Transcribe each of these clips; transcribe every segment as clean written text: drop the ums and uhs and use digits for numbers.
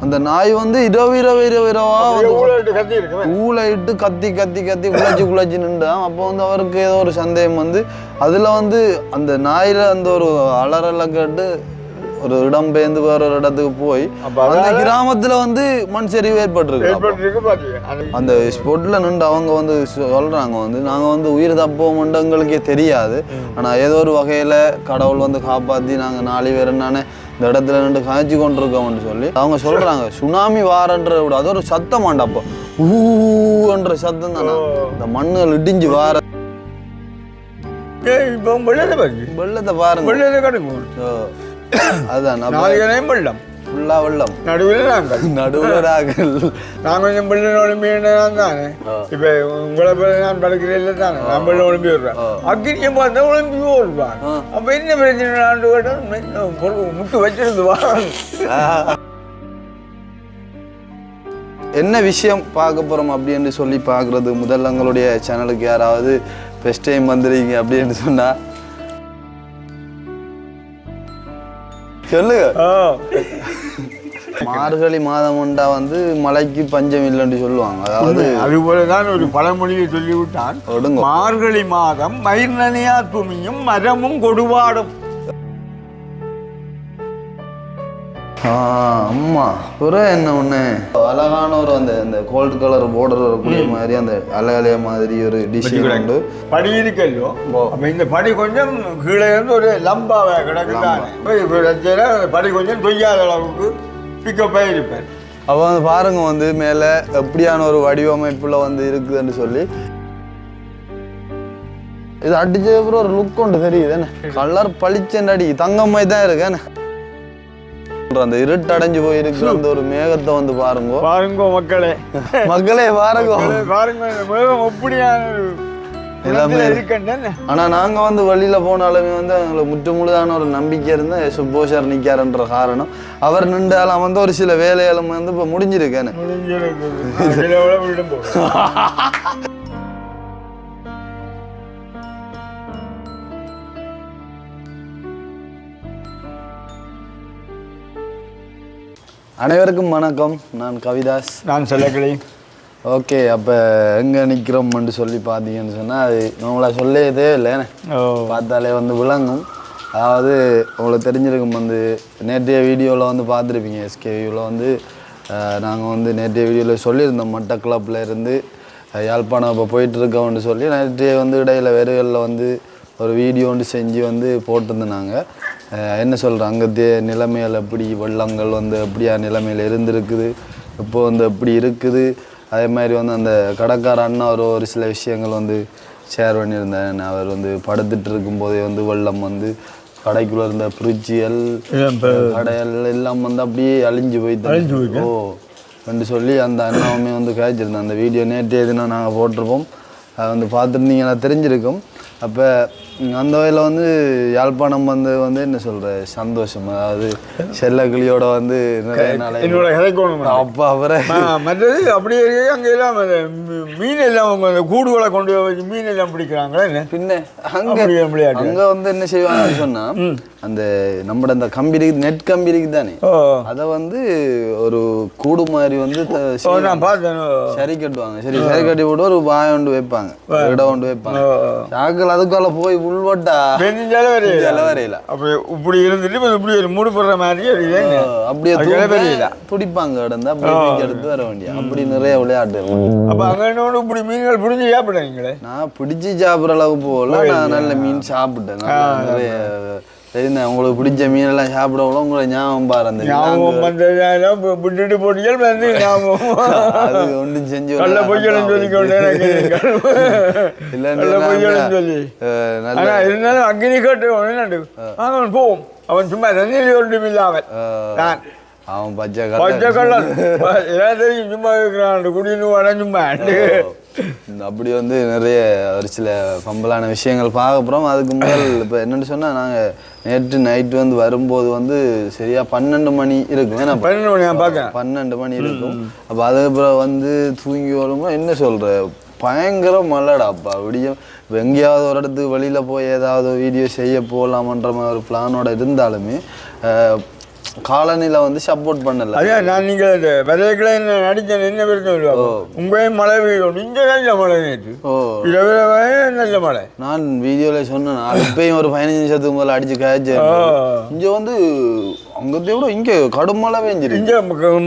அந்த நாய் வந்து இரவா ஊழையிட்டு கத்தி கத்தி கத்தி குழச்சி நின்றான். அப்போ வந்து அவருக்கு ஏதோ ஒரு சந்தேகம் வந்து அதில் வந்து அந்த நாயில அந்த ஒரு அலறலை கேட்டு ஒரு இடம் பெயர்ந்து வேற ஒரு இடத்துக்கு போய் அந்த கிராமத்துல வந்து மண் சரிவு ஏற்பட்டிருக்கு. அந்த ஸ்பாட்ல நின்று அவங்க வந்து சொல்றாங்க வந்து நாங்க வந்து உயிர் தப்போம் எங்களுக்கே தெரியாது, ஆனா ஏதோ ஒரு வகையில கடவுள் வந்து காப்பாத்தி நாங்க 4 பேர் நானே இந்த இடத்துல நின்று காய்ச்சி கொண்டிருக்கோம்னு சொல்லி அவங்க சொல்றாங்க. சுனாமி வாரன்ற விட அது ஒரு சத்தம் ஆண்டப்போ ஊன்ற சத்தம் தானே, இந்த மண்ணுகள் இடிஞ்சு வார வெள்ளத்தை பாருங்க. அதுதான் வெள்ளம் ஃபுல்லா வெள்ளம், நடுவில் நான் கொஞ்சம் வெள்ளம் ஒளிம்பி தானே. இப்ப உங்களை நான் படுக்கிறேன் தானே, நான் வெள்ளம் ஒளிம்பி விடுறேன். அக்கினியை பார்த்தா ஒளிம்பி ஓடுவான். அப்ப என்ன பிரச்சனை கேட்டால் முட்டு வச்சிருந்துவா. என்ன விஷயம் பார்க்க போறோம் அப்படின்னு சொல்லி பார்க்கறது முதல்ல எங்களுடைய சேனலுக்கு யாராவது ஃபர்ஸ்ட் டைம் வந்துருக்கீங்க அப்படின்னு சொன்னா சொல்லுங்க. மார்கழி மாதம் உண்டா வந்து மழைக்கு பஞ்சம் இல்லைன்னு சொல்லுவாங்க. அதாவது அதுபோலதான் ஒரு பழமொழியை சொல்லிவிட்டான், மார்கழி மாதம் மயிர் நனையா துணியும் மரமும் கொடுவாடும். அம்மா ஒரு என்ன ஒண்ணு அழகான ஒரு அந்த கோல்டு கலர் போர்டர் வரக்கூடிய மாதிரி அந்த அழகலைய மாதிரி ஒரு டிசைன் உண்டு. படி இருக்கல்லோ, அப்ப இந்த படி கொஞ்சம் கீழே இருந்து ஒரு லம்பாவை கிடக்குதானே, படி கொஞ்சம் தொய்யாத அளவுக்கு பிக்கப் ஆகிருப்பேன். அப்போ வந்து பாருங்க வந்து மேலே எப்படியான ஒரு வடிவமைப்புல வந்து இருக்குதுன்னு சொல்லி இது அடிச்ச அப்புறம் ஒரு லுக் ஒன்று தெரியுது என்ன, கலர் பளிச்சென்று அடி தங்கம் மாதிரி தான் இருக்கு என்ன. அந்த இருட்டு அடைஞ்சு போயிருக்கு அந்த ஒரு மேகத்தை வந்து பாருங்க மக்களே பாருங்க மேகம் எப்படியான எல்லாமே இருக்கு. ஆனா நாங்க வந்து வெளியில போனாலுமே வந்து எங்களுக்கு முற்றுமுழுதான ஒரு நம்பிக்கை இருந்தா சுப்போஷர் நிக்காருன்ற காரணம் அவர் நின்றாலும் வந்து ஒரு சில வேலைகளும் வந்து இப்ப முடிஞ்சிருக்கேன்னு. அனைவருக்கும் வணக்கம், நான் கவிதாஸ், நான் செல்லக்கிளி. ஓகே, அப்போ எங்கே நிற்கிறோம்னு சொல்லி பார்த்தீங்கன்னு சொன்னால் அது நம்மளை சொல்லவே இல்லைன்னு பார்த்தாலே வந்து விளங்கும். அதாவது உங்களுக்கு தெரிஞ்சிருக்கும் வந்து நேற்றைய வீடியோவில் வந்து பார்த்துருப்பீங்க, எஸ்கேவியில் வந்து நாங்கள் வந்து நேற்றைய வீடியோவில் சொல்லியிருந்தோம் மட்டக்களப்பில் இருந்து யாழ்ப்பாணம் இப்போ போயிட்டுருக்கோம்னு சொல்லி நேற்றைய வந்து இடையில வேறுகளில் வந்து ஒரு வீடியோ ஒன்று செஞ்சு வந்து போட்டிருந்தோம். என்ன சொல்கிறோம் அங்கத்தே நிலைமைகள் எப்படி, வெள்ளங்கள் வந்து எப்படியா நிலைமையில் இருந்திருக்குது, இப்போ வந்து எப்படி இருக்குது. அதே மாதிரி வந்து அந்த கடைக்கார அண்ணா ஒரு சில விஷயங்கள் வந்து ஷேர் பண்ணியிருந்தேன். அவர் வந்து படுத்துட்டு இருக்கும்போதே வந்து வெள்ளம் வந்து கடைக்குள்ளே இருந்த ஃப்ரிட்ஜுகள் கடைகள் எல்லாம் வந்து அப்படியே அழிஞ்சு போய் ஓ என்று சொல்லி அந்த அண்ணாவுமே வந்து காய்ச்சிருந்தேன். அந்த வீடியோ நேற்றைய தினம் நாங்கள் போட்டிருப்போம், அதை வந்து பார்த்துருந்தீங்கன்னா தெரிஞ்சிருக்கும். அப்போ அந்த வகையில் வந்து யாழ்ப்பாணம் வந்து என்ன சொல்கிற சந்தோஷம், அதாவது செல்லக்கிளியோட வந்து நிறைய நாள் என்னோட கிடைக்கணும். அப்போ அப்புறம் மற்றது அப்படியே அங்கே எல்லாம் மீன் எல்லாம் அவங்க அந்த கூடுகளை கொண்டு வச்சு மீன் எல்லாம் பிடிக்கிறாங்களே பின்ன அங்கே வந்து என்ன செய்வாங்கன்னு சொன்னால் அந்த நம்மட அந்த கம்பி இருக்குது, நெட் கம்பி இருக்குது தானே, அதை வந்து ஒரு கூடு மாதிரி வந்து சரி கட்டுவாங்க. சரி கட்டி போட்டு ஒரு வாய் ஒன்று வைப்பாங்க, இடம் ஒன்று வைப்பாங்க. சாக்கள் அதுக்குள்ள போய் உள்வட்டா வரையில அப்படி இப்படி இருந்துட்டு இப்படி ஒரு மூடு போடுற மாதிரி அப்படியே துடிப்பாங்க இடந்து அப்படியே எடுத்து வர வேண்டிய அப்படி நிறைய விளையாட்டு. அப்ப அங்க இப்படி மீன்கள் பிடிச்சி சாப்பிடுறீங்களே? நான் பிடிச்சி சாப்பிட்ற அளவுக்கு போகல, நான் நல்ல மீன் சாப்பிட்டேன் நிறைய. சரிண்ணா, உங்களுக்கு பிடிச்ச மீனெல்லாம் சாப்பிடவும் உங்களை ஞாபகம் பாரு, அந்த விட்டுட்டு போட்டிகள் வந்து அது ஒன்றும் செஞ்சு நல்ல பொய்யலும் சொல்லி இருந்தாலும் அக்னி கேட்டு அவன் போவோம். அவன் சும்மா தண்ணியில் ஒன்றும் இல்லாமல் நான் அவன் பச்சை கள்ளன் தெரியும், சும்மா இருக்கிறான் குடின்னு வர சும்மா. அப்படி வந்து நிறைய ஒரு சில பம்பலான விஷயங்கள் பார்க்க போகிறோம். அதுக்கு முதல் இப்போ என்னென்னு சொன்னால் நாங்கள் நேற்று நைட்டு வந்து வரும்போது வந்து சரியா 12 மணி இருக்கும். ஏன்னா 12 மணி நான் பார்க்கேன், 12 மணி இருக்கும். அப்போ அதுக்கப்புறம் வந்து தூங்கி வரும்போது என்ன சொல்கிற பயங்கர மழைடாப்பா விடியும். இப்போ எங்கேயாவது ஒரு இடத்துக்கு வெளியில் போய் ஏதாவது வீடியோ செய்ய போகலாமன்ற மாதிரி ஒரு பிளானோட இருந்தாலுமே காலனியில் வந்து சப்போர்ட் பண்ணல. அதான் நான் நீங்கள் இந்த விதைகளை நடித்தேன் என்ன பிரச்சனை உங்களையும் மழை பெய்யும் இங்கே நல்ல மழை நேற்று இரவு நல்ல மழை. நான் வீடியோவில் சொன்னேன் இப்பயும் ஒரு 15 நிமிஷத்துக்கு முதல்ல அடிச்சு காய்ச்சி இங்கே வந்து அங்கத்தை விட இங்கே கடும் மழை பெஞ்சிருக்கு. இங்கே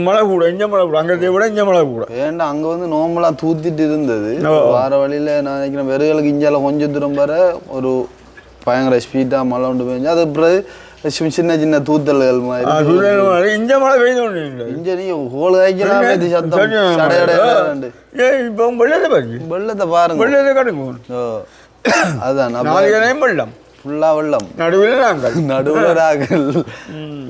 மழை கூட இங்கே மழை கூட அங்கத்தை விட இங்கே மழை கூட. ஏன்டா அங்கே வந்து நார்மலாக தூத்திட்டு இருந்தது. வார வழியில் நான் நினைக்கிறேன் வெறுகளுக்கு இஞ்சால கொஞ்சம் தூரம் வர ஒரு பயங்கர ஸ்பீடாக மழை உண்டு பெஞ்சு அது பிறகு சின்ன சின்ன தூத்தல்கள் மாதிரி இந்த மழை பெய்யுது. இங்கே நீங்கள் ஹோல் ஆகிக்கலாம் சத்தம் இப்போ வெள்ளத்தை பாருங்க வெள்ளத்தை பாருங்க வெள்ளத்தை கடுங்க. அதுதான் வெள்ளம் ஃபுல்லாக வெள்ளம் நடுவில் நாங்கள்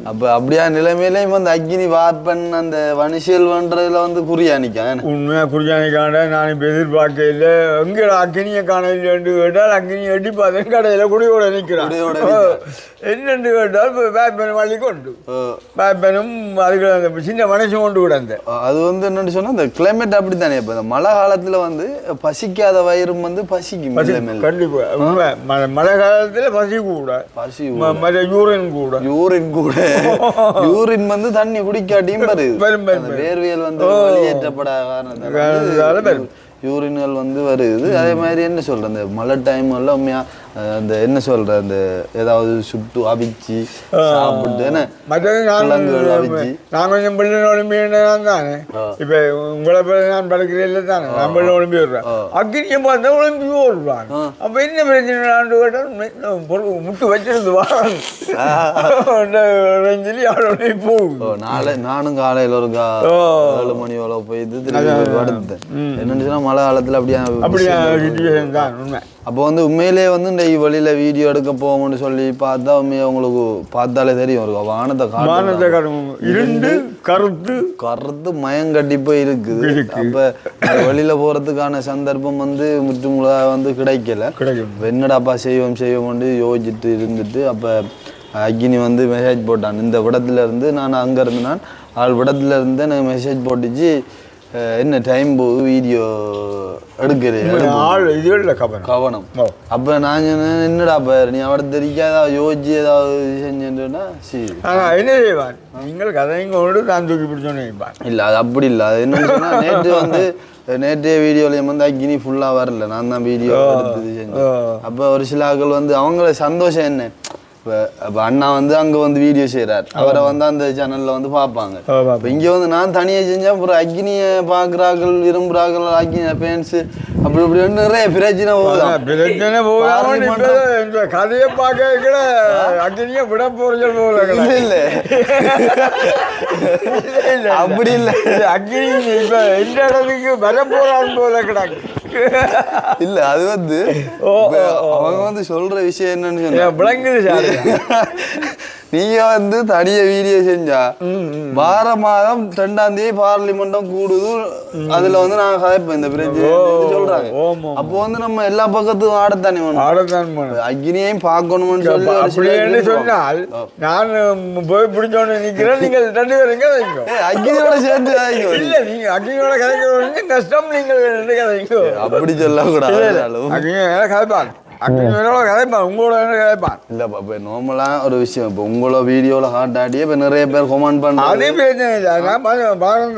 அப்போ அப்படியா நிலைமையிலையும் வந்து அக்னி வார்பன் அந்த வனிஷியல்ன்றதுல வந்து குறியானிக்கான் உண்மையாக குறியானிக்காண்ட நான் இப்போ எதிர்பார்க்கையில் எங்கே அக்னியை காணலைன்னு கேட்டால் அக்னி எட்டி பார்த்தேன் கடையில் குடியோட நிற்கிறான். என்னென்று கேட்டால் இப்போ பேப்பன் வள்ளி கொண்டு பேப்பனும் அதுக்கு அந்த சின்ன மனுஷன் கொண்டு விடாந்த அது வந்து என்னென்னு சொன்னால் இந்த கிளைமேட் அப்படி தானே. இப்போ இந்த மழை காலத்தில் வந்து பசிக்காத வயிறும் வந்து பசிக்கும். கண்டிப்பாக மழை காலத்தில் பசி கூட பசி யூரின் கூட யூரின் வந்து தண்ணி குடிக்காட்டியும் வருது. வேர்வியல் வந்து வெளியேற்றப்படாத காரணத்தால யூரின்கள் வந்து வருது. அதே மாதிரி என்ன சொல்ற அந்த மழை டைம் எல்லாம் உண்மையா அந்த என்ன சொல்ற அந்த ஏதாவது சுட்டு அவிச்சு சாப்பிட்டு என்ன நான் கொஞ்சம் பிள்ளை ஒலிம்பியன் தானே. இப்ப உங்களை நான் படுக்கிறேன் தானே நான் பிள்ளை ஒலிம்பி விடுறேன் அக்னியை பார்த்தா ஒலிம்பி ஓடுவான். அப்ப என்ன பிரச்சனை கேட்டால் முட்டு வச்சிருந்து வாங்கி அவளோட போகும். நானும் காலையில் ஒரு 7 மணி போல போய் படுத்தேன். என்னன்னு சொன்னா மழை காலத்துல அப்படியா சிச்சுவேஷன் தான் உண்மை. அப்போ வந்து உண்மையிலே வந்து இந்த வழியில் வீடியோ எடுக்க போவோம்னு சொல்லி பார்த்தா உண்மையாக உங்களுக்கு பார்த்தாலே தெரியும் ஒரு வானத்தை இருண்டு கருத்து மயங்கட்டி போய் இருக்குது. அப்போ வெளியில் போகிறதுக்கான சந்தர்ப்பம் வந்து முற்றுமுழுதாக வந்து கிடைக்கல. என்னடாப்பா செய்வோம் யோசிச்சுட்டு இருந்துட்டு அப்போ அக்னி வந்து மெசேஜ் போட்டான் இந்த விடத்துல இருந்து நான் அங்கே இருந்து நான் ஆள் விடத்துல இருந்து எனக்கு மெசேஜ் போட்டுச்சு என்ன டைம் போகுது வீடியோ எடுக்கிறேன் கவனம். அப்போ நான் என்னடா பாரு நீ அவட தெரியாதா யோசிச்சு ஏதாவது செஞ்சுன்னா சரி என்ன செய்வான் நீங்கள் கதைங்கோடு நான் தூக்கி பிடிச்சோன்னு இல்லை அது அப்படி இல்லை. அது என்னன்னு சொன்னால் நேற்று வந்து நேற்றைய வீடியோலையும் வந்து அக்னி ஃபுல்லாக வரல நான் தான் வீடியோ எடுத்தது செஞ்சேன். அப்போ ஒரு சில ஆட்கள் வந்து அவங்கள சந்தோஷம் என்ன இப்போ அண்ணா வந்து அங்கே வந்து வீடியோ செய்கிறார் அவரை வந்து அந்த சேனலில் வந்து பார்ப்பாங்க. இப்போ இங்கே வந்து நான் தனியாக செஞ்சேன் அப்புறம் அக்னியை பார்க்குறார்கள் விரும்புகிறார்கள் அக்னி ஃபேன்ஸு அப்படி இப்படி நிறைய பிரச்சனை போகுது. கதையை பார்க்க அக்னியை விட போறது போகல இல்லை அப்படி இல்லை அக்னி இப்போ எந்த இடத்துக்கு வர போறான்னு போல கிடாக்கு இல்ல அது வந்து அவங்க வந்து சொல்ற விஷயம் என்னன்னு சொன்னா நீங்க வந்து தனிய வீடியோ செஞ்சா வார மாதம் 2ஆம் தேதி பார்லிமெண்டம் கூடுது அதுல வந்து நாங்க கதைப்போம் இந்த பிரச்சனை சொல்றாங்க. அப்போ வந்து நம்ம எல்லா பக்கத்துக்கும் ஆடத்தானே அக்னியையும் பார்க்கணும்னு சொல்லி சொன்னால் நான் போய் பிடிச்சோன்னு நிக்கிறேன். நீங்கள் 2 பேரும் கதைங்க அக்னியோட சேர்ந்து இல்ல நீங்க அக்னியோட கதைக்க கஷ்டம் நீங்கள் 2 கதைங்க அப்படி சொல்ல கூடாது. கதைப்பான் உங்களோட கதைப்பான் இல்ல இப்ப நார்மலா ஒரு விஷயம் இப்போ உங்களோட வீடியோல ஹார்ட் ஆடியே இப்ப நிறைய பேர் கமெண்ட் பண்றாங்க. அதே பிரச்சனை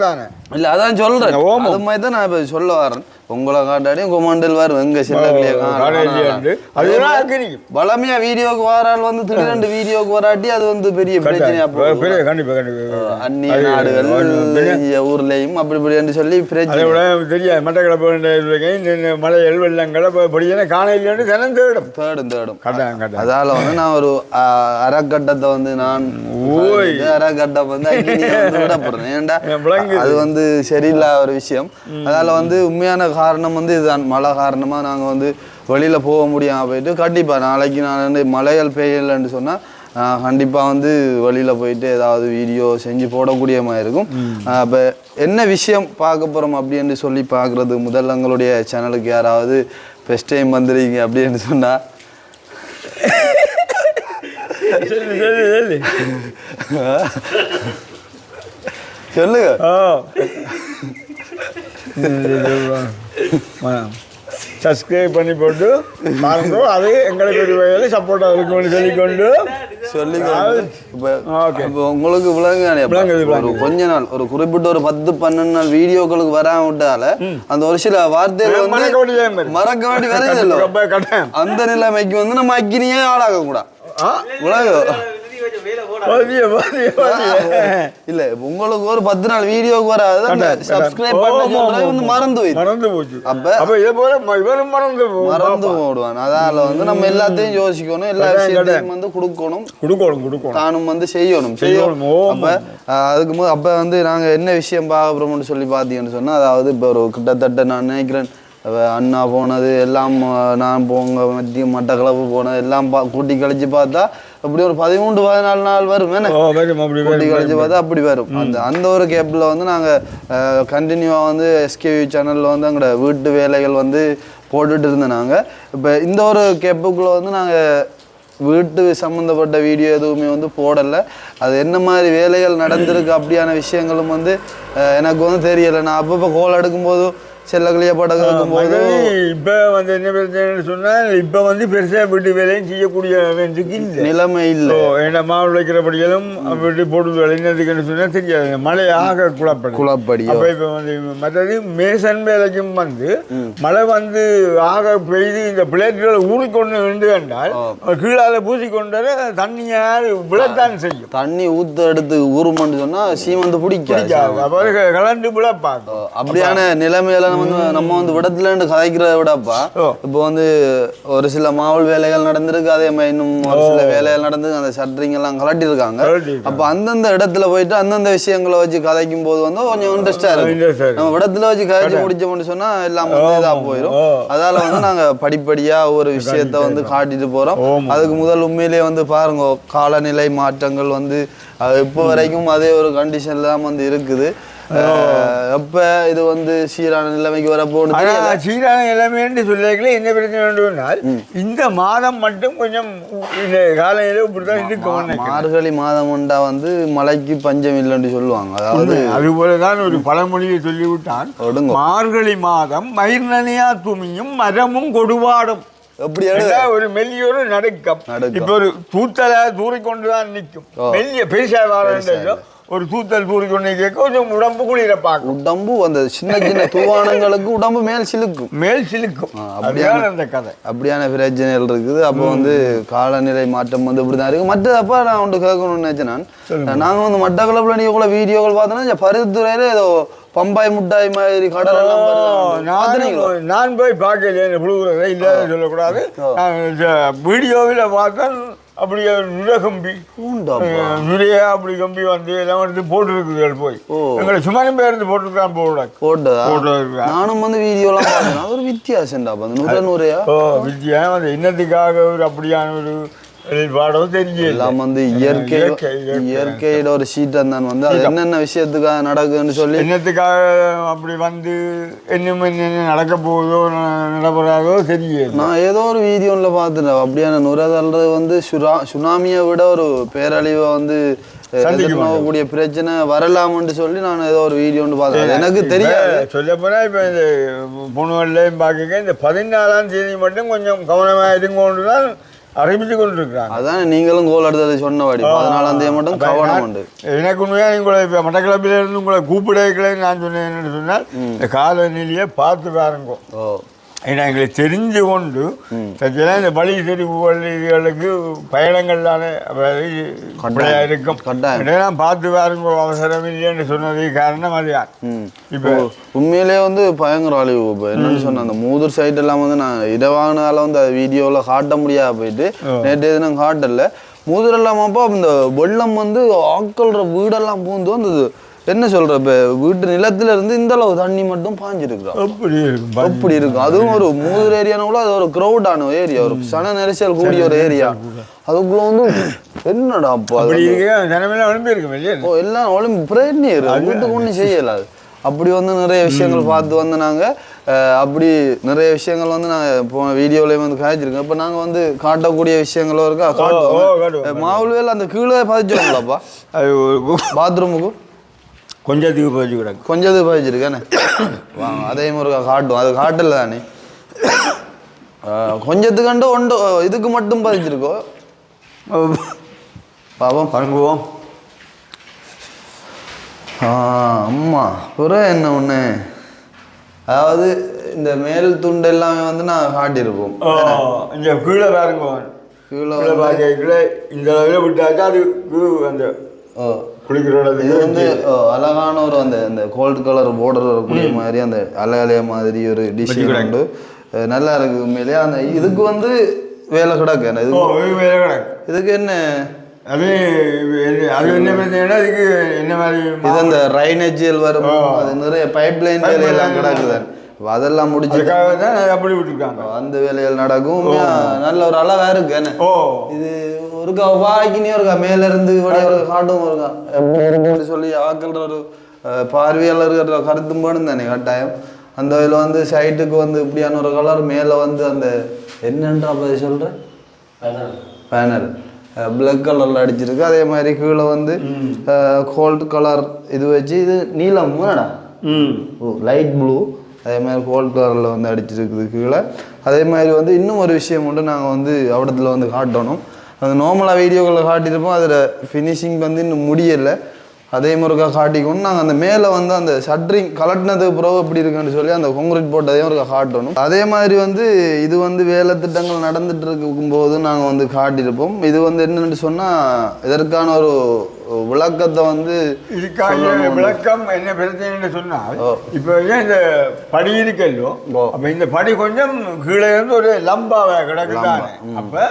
தானே இல்ல அதான் சொல்றேன் அது மாதிரி தான் நான் இப்ப சொல்ல வரேன். உங்களை காட்டாடியும் கொமாண்டல் வரும் எங்க வளமையா வீடியோக்கு வரால் வந்து திடீரெண்டு வீடியோக்கு வராட்டி அது வந்து பெரிய பிரச்சனையா அந்நிய நாடுகள் ஊர்லயும் அப்படி இப்படி சொல்லி பிரச்சனை தெரியாது. மட்டக்களப்பு மலைகள் வெள்ளங்களை காணையில் தினம் தேடும் அதால வந்து நான் ஒரு அறக்கட்டத்தை வந்து நான் அறக்கட்டம் வந்து விட போறேன். ஏன்டா அது வந்து சரியில்லாத ஒரு விஷயம். அதால வந்து உண்மையான காரணம் வந்து இதுதான் மழை காரணமா நாங்கள் வந்து வெளியில போக முடியாம போயிட்டு கண்டிப்பா நாளைக்கு நான் மழைகள் பெய்யலைன்னு சொன்னா கண்டிப்பாக வந்து வெளியில் போயிட்டு ஏதாவது வீடியோ செஞ்சு போடக்கூடிய மாதிரி இருக்கும். இப்போ என்ன விஷயம் பார்க்க போகிறோம் அப்படின்னு சொல்லி பார்க்குறது முதல்ல எங்களுடைய சேனலுக்கு யாராவது ஃபஸ்ட் டைம் வந்துடுறீங்க அப்படின்னு சொன்னால் சொல்லுங்க. சப்ஸ்கிரைப் பண்ணி போட்டு பாருங்க. அது எங்களுக்கு ஒரு வகையில் சப்போர்ட்டாக இருக்கும்னு சொல்லிக்கொண்டு சொல்லி இப்போ உங்களுக்கு விளங்கு கொஞ்ச நாள் ஒரு குறிப்பிட்ட ஒரு 10-12 நாள் வீடியோக்களுக்கு வராம விட்டால அந்த ஒரு சில வார்த்தைகள் வந்து மறக்க வேண்டி வருது. அந்த நிலைமைக்கு வந்து நம்ம அக்கினியே ஆளாக கூடாது. இல்ல உங்களுக்கு ஒரு 10 நாள் வீடியோக்கு வராது சப்ஸ்கிரைப் பண்ண மறந்து போச்சு. அப்ப மறந்து போடுவான். அதால வந்து நம்ம எல்லாத்தையும் யோசிக்கணும், எல்லா விஷயத்தையும் வந்து கொடுக்கணும், தானும் வந்து செய்யணும். அப்ப அதுக்கு அப்ப வந்து நாங்க என்ன விஷயம் பார்க்கறோம்னு சொல்லி பாத்தீங்கன்னு சொன்னா, அதாவது இப்ப ஒரு கிட்டத்தட்ட நான் நினைக்கிறேன் அண்ணா போனது எல்லாம், நான் போங்க மட்டக்களப்பு போனது எல்லாம் கூட்டி கழிச்சு பார்த்தா அப்படி ஒரு 13-14 நாள் வரும். கூட்டி கழிச்சு பார்த்தா அப்படி வரும். அந்த ஒரு கேப்பில் வந்து நாங்கள் கண்டினியூவாக வந்து எஸ்கேவி சேனலில் வந்து எங்களோட வீட்டு வேலைகள் வந்து போட்டுட்டு இருந்தோம். நாங்கள் இப்போ இந்த ஒரு கேப்புக்குள்ளே வந்து நாங்கள் வீட்டு சம்மந்தப்பட்ட வீடியோ எதுவுமே வந்து போடலை. அது என்ன மாதிரி வேலைகள் நடந்திருக்கு அப்படியான விஷயங்களும் வந்து எனக்கு வந்து தெரியலை. நான் அப்பப்போ கோல் எடுக்கும்போது செல்லக்கலியா படம் போது இப்போ வந்து என்ன பிரச்சனைன்னு சொன்னால், இப்போ வந்து பெருசாக வீட்டு வேலையும் செய்யக்கூடிய நிலைமை இல்லை. ஏன்னா மாவு வைக்கிறபடியாலும் வீட்டு போட்டு வேலை என்னதுக்குன்னு சொன்னால் தெரியாது, மழை ஆக குழப்படி. அப்போ இப்போ வந்து மற்றது மேசன் வேலைக்கும் வந்து மழை வந்து ஆக பெய்து இந்த பிளேட்டுகளை ஊறிக்கொண்டு நின்று கண்டால் கீழால பூசி கொண்டால தண்ணியால் விழத்தான் செய்யும். தண்ணி ஊற்ற எடுத்து ஊறுமான்னு சொன்னால் சீமந்து பிடிக்காது, அப்போ கலந்து விழப்பாங்க. அப்படியான நிலைமையில நம்ம வந்து விடத்துல கதைக்கிறத விடப்பா இப்போ வந்து ஒரு சில மாவுள் வேலைகள் நடந்திருக்கு. அதே மாதிரி இன்னும் ஒரு சில வேலைகள் நடந்து அந்த ஷட்டரிங் எல்லாம் கலட்டி இருக்காங்க. அப்ப அந்தந்த இடத்துல போயிட்டு அந்தந்த விஷயங்களை வச்சு கதைக்கும் போது வந்து கொஞ்சம் இன்ட்ரெஸ்டா இருக்கும். நம்ம விடத்துல வச்சு கதைச்சு முடிச்சோம்னு சொன்னா எல்லாம் வந்து இதா போயிடும். அதால வந்து நாங்க படிப்படியா ஒரு விஷயத்த வந்து காட்டிட்டு போறோம். அதுக்கு முதல் உண்மையிலேயே வந்து பாருங்க, காலநிலை மாற்றங்கள் வந்து இப்போ வரைக்கும் அதே ஒரு கண்டிஷன்ல தான் வந்து இருக்குது. எப்ப இது வந்து சீரான நிலைமைக்கு வரப்போகுது. சீரான நிலைமைன்னு சொல்லிக்கல என்ன பிரச்சனை வேண்டும்னால், இந்த மாதம் மட்டும் கொஞ்சம் இந்த காலையில இப்படிதான் இருக்கும். மார்கழி மாதம் உண்டா வந்து மழைக்கு பஞ்சம் இல்லைன்னு சொல்லுவாங்க. அதாவது அதுபோலதான் ஒரு பழமொழியை சொல்லிவிட்டான், மார்கழி மாதம் மயிர் நனையா துணியும் மரமும் கொடுவாடும். ஒரு மெல்லியோரு நடுக்கம். இப்ப ஒரு தூத்தலை தூறிக்கொண்டுதான் நிற்கும். மெல்லிய பெருசா வாரம் ஒரு தூத்தல் தூரிக்கொண்டே கேட்க கொஞ்சம் உடம்பு குளிர பார்க்கும். உடம்பு அந்த சின்ன சின்ன தூவானங்களுக்கு உடம்பு மேல் சிலுக்கும். அப்படியான அந்த கதை, அப்படியான பிரச்சனைகள் இருக்குது. அப்போ வந்து காலநிலை மாற்றம் வந்து இப்படிதான் இருக்கு. மற்றதப்ப நான் ஒன்று கேட்கணும்னு நினைச்சேன். நாங்கள் வந்து மட்டக்களப்புல நீங்க கூட வீடியோக்கள் பார்த்தோன்னா பருத்துறையில ஏதோ பம்பாய் முட்டாய் மாதிரி கடலாம். நான் போய் பார்க்கல, புழுகுறத இல்லை சொல்லக்கூடாது. வீடியோவில் பார்த்தா அப்படியே நுரகம்பி நுரையா அப்படி கம்பி வந்து எல்லாம் வந்து போட்டுருக்குது. போய் எங்களை சும்மா பேருந்து போட்டுருக்கான் போட்டு நானும் வந்து வீடியோலாம் பார்த்தேன். ஒரு வித்தியாசம்டா நுரையா வித்தியாசம் வந்து இன்னத்துக்காக ஒரு அப்படியான ஒரு பாடம் தெரிஞ்சு எல்லாம் வந்து இயற்கையோட ஒரு சீட் தான் வந்து அது என்னென்ன விஷயத்துக்காக நடக்குதுன்னு சொல்லி என்னத்துக்காக அப்படி வந்து என்ன நடக்க போகுதோ நடப்படாதோ தெரியல. நான் ஏதோ ஒரு வீடியோல பார்த்துட்டேன். அப்படியான நுரைதல்றது வந்து சுனாமியை விட ஒரு பேரழிவை வந்து கூடிய பிரச்சனை வரலாம்னு சொல்லி நான் ஏதோ ஒரு வீடியோ பார்த்தேன். எனக்கு தெரியாது. சொல்ல போனா இப்ப இந்த பொண்ணுகள்லையும் பார்க்க இந்த 14ஆம் தேதி மட்டும் கொஞ்சம் கவனமாக இருங்கொண்டுதான் அறிவிச்சு கொண்டிருக்கிறாங்க. அதான் நீங்களும் கோல் எடுத்தது சொன்னவாடி 14ஆம் தேதி மட்டும் கவனம் உண்டு. எனக்கு உண்மையாக உங்களை இப்போ மட்டக்களப்பில இருந்து உங்களை கூப்பிடக்கலைன்னு நான் சொன்னேன். என்னன்னு சொன்னால் இந்த காலநிலையை பார்த்து பாருங்க. ஏன்னா எங்களுக்கு தெரிஞ்சு கொண்டு சச்செல்லாம் இந்த பலி தெரிவுகள் இதுகளுக்கு பயணங்கள்லான இருக்கும். நான் பார்த்து பாருங்க அவசரம் இல்லைன்னு சொன்னது காரணம் அது. இப்போ உண்மையிலே வந்து பயங்கர அழிவு. இப்போ என்னன்னு சொன்ன அந்த மூதூர் சைட் எல்லாம் வந்து நான் இடவானால வந்து அது வீடியோவில் காட்ட முடியாது போயிட்டு நேற்று எதுவும் காட்டல. மூதூர் இல்லாமப்போ இந்த வெள்ளம் வந்து ஆக்கள்ற வீடெல்லாம் பூந்து வந்தது. என்ன சொல்ற, இப்ப வீட்டு நிலத்துல இருந்து இந்த அளவு தண்ணி மட்டும் பாஞ்சிருக்கிறோம். அப்படி இருக்கும். அதுவும் ஒரு மூதூர் ஏரியானா கூட அது ஒரு கிரௌடான ஏரியா, ஒரு சன நெரிசல் கூடிய ஒரு ஏரியா. அதுக்குள்ள வந்து என்னடா அப்போ எல்லாம் ஒளிம்பு பிரேட்னியர் வீட்டுக்கு ஒன்றும் செய்யலாது. அப்படி வந்து நிறைய விஷயங்கள் பார்த்து வந்து நாங்கள் அப்படி நிறைய விஷயங்கள் வந்து நாங்கள் இப்போ வீடியோலையும் வந்து காய்ச்சிருக்கோம். இப்போ நாங்கள் வந்து காட்டக்கூடிய விஷயங்களும் இருக்கா காட்டுவோம். மாவுள்வேல் அந்த கீழே பதிச்சோங்களாப்பா பாத்ரூமுக்கு கொஞ்சத்துக்கு பதிச்சுக்கிறாங்க. கொஞ்சத்துக்கு பதிச்சிருக்கேண்ணே வாங்க அதே மாதிரி காட்டும். அது காட்டல தானே கொஞ்சத்துக்கண்டு ஒன்று இதுக்கு மட்டும் பதிச்சிருக்கோம். பாவம் பழங்குவோம். அம்மா புற என்ன ஒன்று, அதாவது இந்த மேல் துண்டு எல்லாமே வந்து நான் காட்டியிருப்போம். இந்த கீழே பாருங்க, கீழே பாருங்க, இந்த அளவில் விட்டாக்கா அது அந்த குளிக்கிறோட இது வந்து அழகான ஒரு அந்த கோல்டு கலர் பார்டர் வரக்கூடிய மாதிரி அந்த அலைய மாதிரி ஒரு டிசைன் உண்டு. நல்லா இருக்கு உண்மையிலேயே. அந்த இதுக்கு வந்து வேலை கிடக்கு. வேலை கிடக்கு. இதுக்கு என்ன அது என்ன பிரச்சனைனா இதுக்கு என்ன மாதிரி இது அந்த ரைனேஜியல் வரும், அது நிறைய பைப் லைன் வேலையெல்லாம் கிடக்குது. அதெல்லாம் முடிச்சுக்காக தான் அப்படி விட்டுருக்காங்க. அந்த வேலைகள் நடக்கும். நல்ல ஒரு அழகா இருக்கு. என்ன இது ஒருக்கா வாய்க்கினே இருக்கா மேல இருந்து ஒரு காட்டும் இருக்கா எப்படி இருக்குன்னு சொல்லி ஆக்கல்ற ஒரு பார்வையாளர்கிற கருத்தும் போடும் தானே கட்டாயம். அந்த வகையில் வந்து சைட்டுக்கு வந்து இப்படியான ஒரு கலர் மேலே வந்து அந்த என்னன்ற அப்படி சொல்கிறேன் பேனல் பிளாக் கலரில் அடிச்சிருக்கு. அதே மாதிரி கீழே வந்து கோல்டு கலர் இது வச்சு இது நீலம் என்னடா லைட் ப்ளூ அதே மாதிரி கோல்டு கலரில் வந்து அடிச்சிருக்குது கீழே. அதே மாதிரி வந்து இன்னும் ஒரு விஷயம் மட்டும் நாங்கள் வந்து அவடத்தில் வந்து காட்டணும். அது நார்மலாக வீடியோக்களில் காட்டியிருப்போம், அதில் ஃபினிஷிங் வந்து இன்னும் முடியலை. அதே முறைக்கா காட்டிக்கணும். நாங்கள் அந்த மேலே வந்து அந்த ஷட்ரிங் கலட்டினதுக்கு பிறகு எப்படி இருக்குன்னு சொல்லி அந்த கான்கிரீட் போட்டதையும் ஒரு காட்டணும். அதே மாதிரி வந்து இது வந்து வேலை திட்டங்கள் நடந்துட்டு இருக்கும்போது நாங்கள் வந்து காட்டியிருப்போம். இது வந்து என்னென்னு சொன்னால் இதற்கான ஒரு விளக்கத்தை வந்து இதுக்காக விளக்கம் என்ன பிரச்சனைன்னு சொன்னால், இப்போ ஏன் இந்த படி இருக்கல்லோ, அப்போ இந்த படி கொஞ்சம் கீழே இருந்து ஒரு லம்பாவை கிடக்குதானே. அப்போ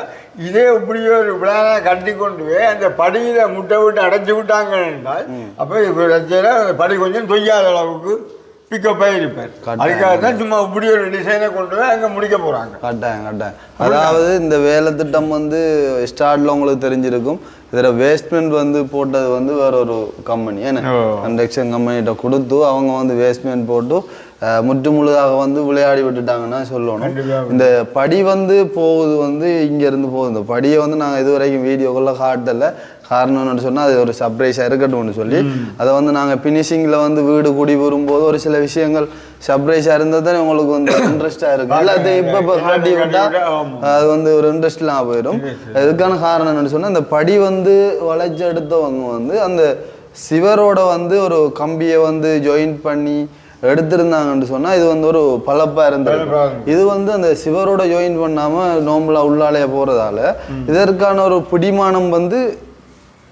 இதே இப்படியே ஒரு விழாவை கட்டி கொண்டு போய் அந்த படியில் முட்டை விட்டு அடைச்சி விட்டாங்க என்றால் அப்போ அந்த படி கொஞ்சம் தொய்யாத அளவுக்கு பிக்கப்பாக இருப்பார். அதுக்காக தான் சும்மா இப்படி ஒரு டிசைனை கொண்டு போய் அங்கே முடிக்க போகிறாங்க. கட்டாயம். அதாவது இந்த வேலை திட்டம் வந்து ஸ்டார்ட்ல உங்களுக்கு தெரிஞ்சிருக்கும். இதில் வேஸ்ட்மெண்ட் வந்து போட்டது வந்து வேற ஒரு கம்பெனி, ஏன்னா கன்ஸ்ட்ரக்ஷன் கம்பெனிகிட்ட கொடுத்து அவங்க வந்து வேஸ்ட்மெண்ட் போட்டு முற்று முழுதாக வந்து விளையாடி விட்டுட்டாங்கன்னா சொல்லணும். இந்த படி வந்து போகுது வந்து இங்கேருந்து போகுது. இந்த படியை வந்து நாங்கள் இது வரைக்கும் வீடியோக்குள்ளே காட்டலை. காரணம்னு சொன்னால் அது ஒரு சர்ப்ரைஸாக இருக்கட்டும்னு சொல்லி அதை வந்து நாங்கள் ஃபினிஷிங்கில் வந்து வீடு கூடி வரும்போது ஒரு சில விஷயங்கள் சர்ப்ரைஸாக இருந்தால் தான் உங்களுக்கு வந்து இன்ட்ரெஸ்டாக இருக்கும். எல்லாத்தையும் இப்போ காட்டி விட்டால் அது வந்து ஒரு இன்ட்ரெஸ்ட்லாம் போயிடும். இதுக்கான காரணம் என்னன்னு சொன்னால் இந்த படி வந்து வளைச்சி எடுத்தவங்க வந்து அந்த சிவரோட வந்து ஒரு கம்பியை வந்து ஜாயின் பண்ணி எடுத்திருந்தாங்கன்னு சொன்னால் இது வந்து ஒரு பழப்பாக இருந்தது. இது வந்து அந்த சிவரோட ஜாயின் பண்ணாமல் நோம்பலாக உள்ளாலேயே போகிறதால இதற்கான ஒரு பிடிமானம் வந்து